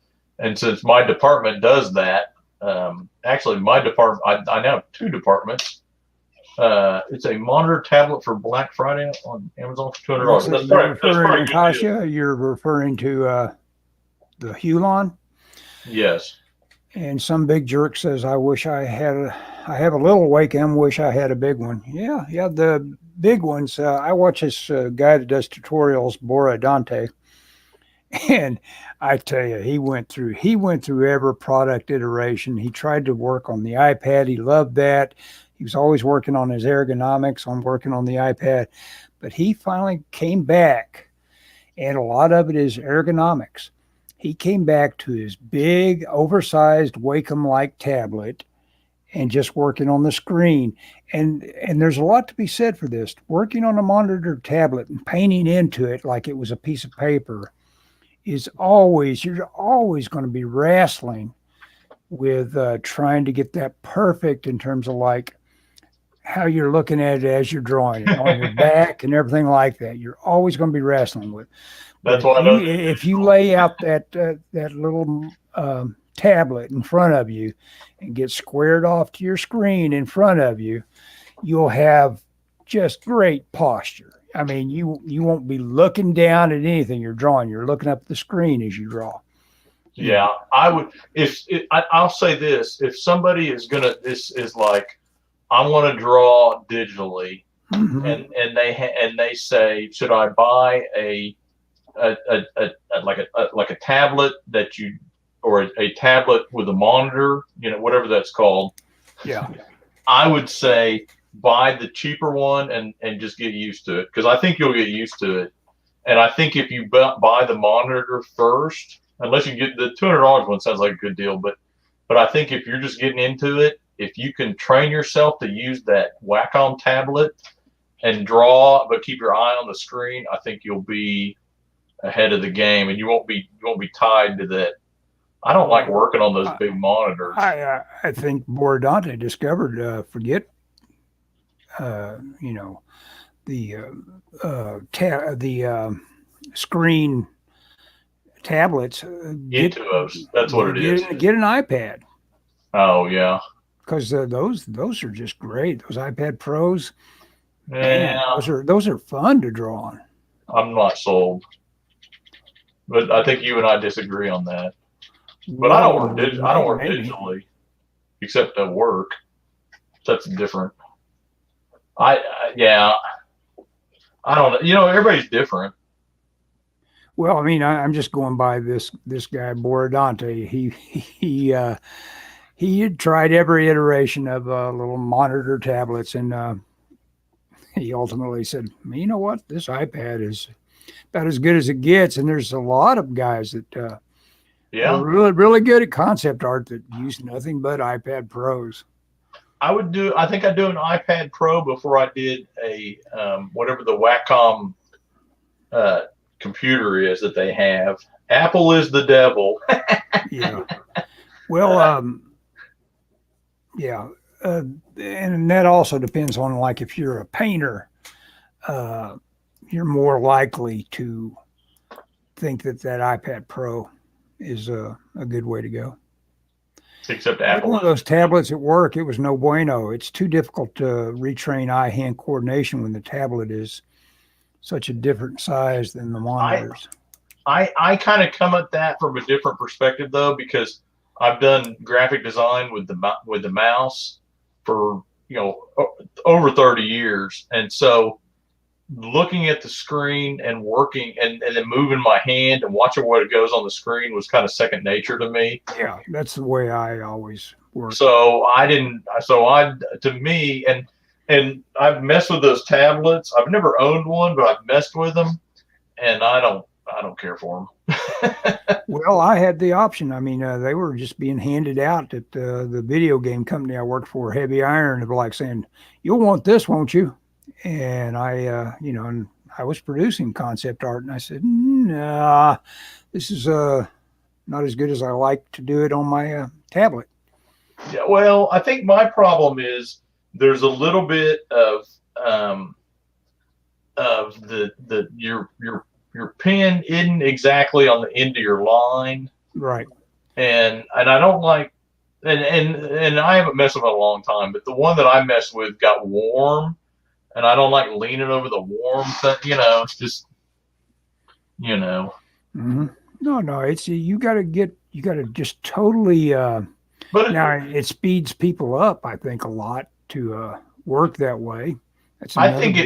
since my department does that, actually my department, I now have 2 departments. It's a monitor tablet for Black Friday on Amazon for $200. That's probably Natasha, you're referring to the Huion? Yes. And some big jerk says, I have a little Wacom, wish I had a big one. Yeah, the big ones. I watch this guy that does tutorials, Bora Dante, and I tell you, he went through every product iteration. He tried to work on the iPad. He loved that. He was always working on his ergonomics, working on the iPad. But he finally came back, and a lot of it is ergonomics. He came back to his big, oversized Wacom-like tablet and just working on the screen. And there's a lot to be said for this. Working on a monitor tablet and painting into it like it was a piece of paper is you're always going to be wrestling with trying to get that perfect in terms of like how you're looking at it as you're drawing it on your back and everything like that. You're always going to be wrestling with. But That's why I don't. if you lay out that little tablet in front of you and get squared off to your screen in front of you, you'll have just great posture. I mean, you won't be looking down at anything you're drawing. You're looking up the screen as you draw. Yeah, I would. I'll say this: if somebody is gonna, this is like, I want to draw digitally, Mm-hmm. and they say, should I buy a like a tablet that you, or a tablet with a monitor, whatever that's called. Yeah. I would say buy the cheaper one and just get used to it, because I think you'll get used to it. And I think if you buy the monitor first, unless you get the $200 one, sounds like a good deal, but I think if you're just getting into it, if you can train yourself to use that Wacom tablet and draw, but keep your eye on the screen, I think you'll be ahead of the game, and you won't be tied to that. I don't like working on those big monitors. I think Borodante discovered the screen tablets. Get to those. That's what it is. Get an iPad. Oh yeah. Because those are just great. Those iPad Pros. Yeah. Man, those are fun to draw on. I'm not sold, but I think you and I disagree on that. But I don't work digitally, except at work. That's different. I don't know. Everybody's different. Well, I mean, I'm just going by this guy Borodante. He had tried every iteration of little monitor tablets, and he ultimately said, "You know what? This iPad is about as good as it gets." And there's a lot of guys that are really, really good at concept art that use nothing but iPad Pros. I think I'd do an iPad Pro before I did a whatever the Wacom computer is that they have. Apple is the devil. Yeah. Well, yeah. And that also depends on, like, if you're a painter, you're more likely to think that iPad Pro is a good way to go. Except Apple. One of those tablets at work, it was no bueno. It's too difficult to retrain eye-hand coordination when the tablet is such a different size than the monitors. I kind of come at that from a different perspective, though, because I've done graphic design with the mouse for over 30 years, and so looking at the screen and working and then moving my hand and watching what it goes on the screen was kind of second nature to me. Yeah, that's the way I always work. So to me, and I've messed with those tablets. I've never owned one, but I've messed with them, and I don't care for them. Well, I had the option. I mean, they were just being handed out at the video game company I worked for, Heavy Iron. They were like saying, "You'll want this, won't you?" And and I was producing concept art, and I said, "Nah, this is not as good as I like to do it on my tablet." Yeah, well, I think my problem is there's a little bit of your pen isn't exactly on the end of your line, right? And I don't like, and I haven't messed with it in a long time, but the one that I messed with got warm. And I don't like leaning over the warm thing. It's just, Mm-hmm. No, it's you got to just totally. But now it speeds people up, I think, a lot to work that way. I think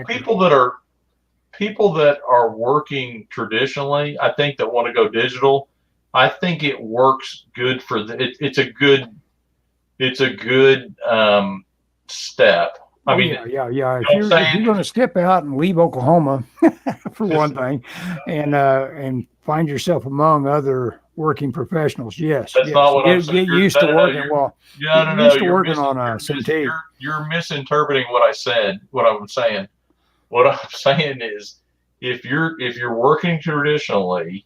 people that are working traditionally, I think, that want to go digital, I think it works good for it's a good step. I mean, yeah. If you're going to step out and leave Oklahoma, for one thing, and find yourself among other working professionals, yes. That's not what I'm saying. Get used to working. Well, no, used to working on a Cintiq. You're misinterpreting what I said. What I'm saying. What I'm saying is, if you're working traditionally,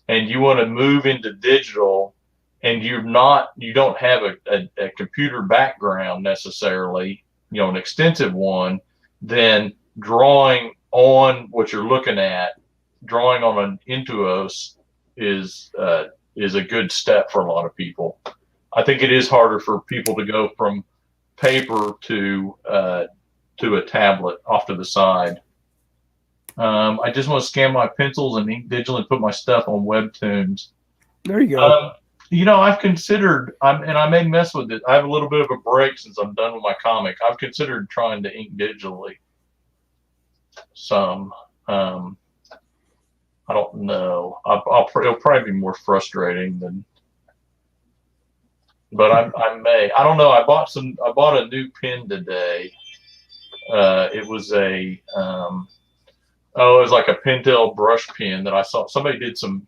and you want to move into digital, and you don't have a computer background necessarily, an extensive one, then drawing on what you're looking at, drawing on an Intuos is a good step for a lot of people. I think it is harder for people to go from paper to a tablet off to the side. I just want to scan my pencils and ink digitally and put my stuff on Webtoons. There you go. I've considered, and I may mess with it. I have a little bit of a break since I'm done with my comic. I've considered trying to ink digitally some. I don't know. It'll probably be more frustrating than, but I may. I don't know. I bought a new pen today. It was it was like a Pentel brush pen that I saw somebody did some.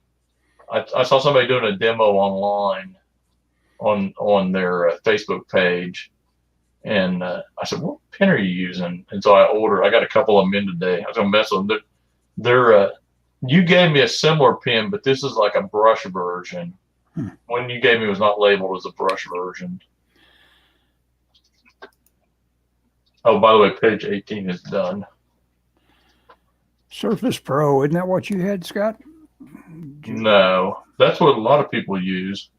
I saw somebody doing a demo online on their Facebook page, and I said, "What pen are you using?" And so I got a couple of them in today. I was gonna mess with them. They're you gave me a similar pen, but this is like a brush version. One you gave me was not labeled as a brush version. Oh, by the way, page 18 is done. Surface Pro, isn't that what you had, Scott? No, that's what a lot of people use.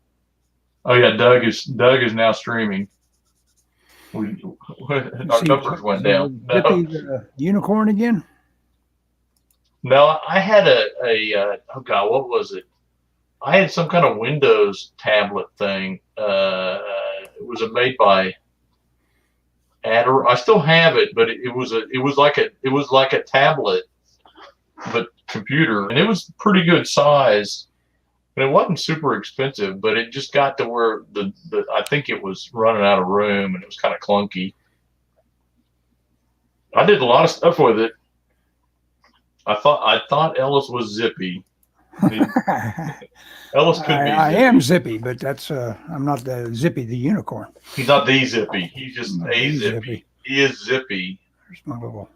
Oh yeah, Doug is now streaming. Our numbers went down. Zippy the unicorn again? No, I had oh God, what was it? I had some kind of Windows tablet thing. It was made by Adder. I still have it, but it was like a tablet, but computer, and it was pretty good size. And it wasn't super expensive, but it just got to where I think it was running out of room, and it was kind of clunky. I did a lot of stuff with it. I thought Ellis was zippy. Ellis could be. I am zippy, but that's I'm not the Zippy the unicorn. He's not the zippy. He's just a zippy. He is zippy. There's my little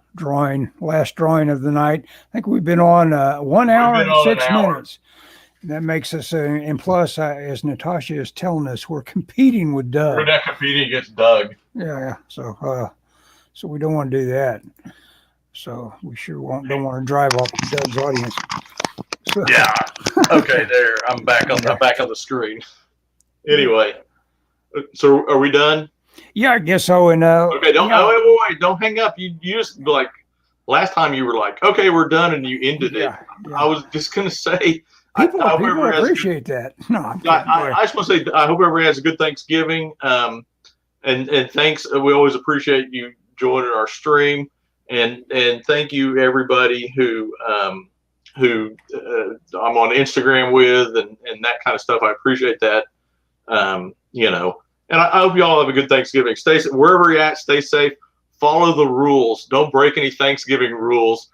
last drawing of the night. I think we've been on 1 hour and 6 minutes. That makes us, and plus, as Natasha is telling us, we're competing with Doug. We're not competing against Doug. Yeah. So we don't want to do that. So we sure don't want to drive off Doug's audience. So. Yeah. Okay. There. I'm back on the screen. Anyway, so are we done? Yeah, I guess so. And okay. Wait. Don't hang up. You just like last time you were like, okay, we're done, and you ended it. Yeah. I was just gonna say. People appreciate that. No, I just want to say I hope everybody has a good Thanksgiving. And thanks. We always appreciate you joining our stream. And thank you everybody who I'm on Instagram with and that kind of stuff. I appreciate that. And I hope you all have a good Thanksgiving. Stay wherever you're at. Stay safe. Follow the rules. Don't break any Thanksgiving rules.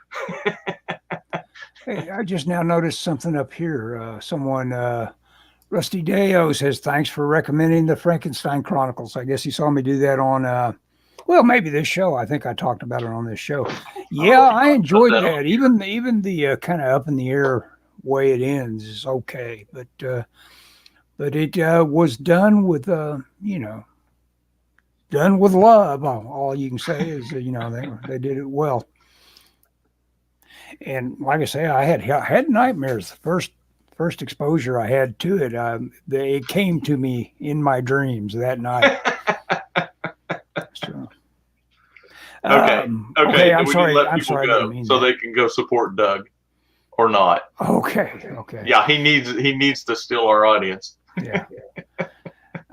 Hey, I just now noticed something up here. Someone, Rusty Deo says, thanks for recommending the Frankenstein Chronicles. I guess he saw me do that on, maybe this show. I think I talked about it on this show. Yeah, I enjoyed that. Even the kind of up in the air way it ends is okay. But it was done with, done with love. All you can say is, they did it well. And like I say, I had nightmares. The first exposure I had to it, it came to me in my dreams that night. So, okay. I'm sorry. Go so they can go support Doug, or not. Okay. Yeah, he needs to steal our audience. Yeah.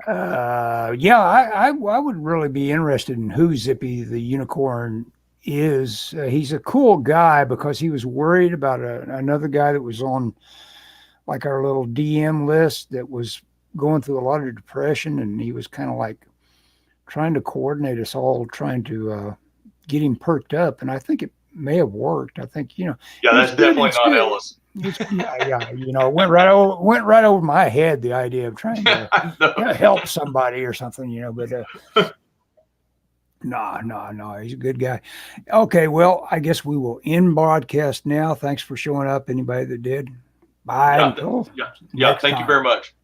I would really be interested in who Zippy the unicorn is. He's a cool guy because he was worried about another guy that was on like our little DM list that was going through a lot of depression, and he was kind of like trying to coordinate us all, trying to get him perked up, and I think it may have worked. I think Yeah, that's definitely not Ellis. It went right over my head, the idea of trying to help somebody or something, but. No, he's a good guy. Okay, well, I guess we will end broadcast now. Thanks for showing up, anybody that did. Bye. Yeah, thank you very much.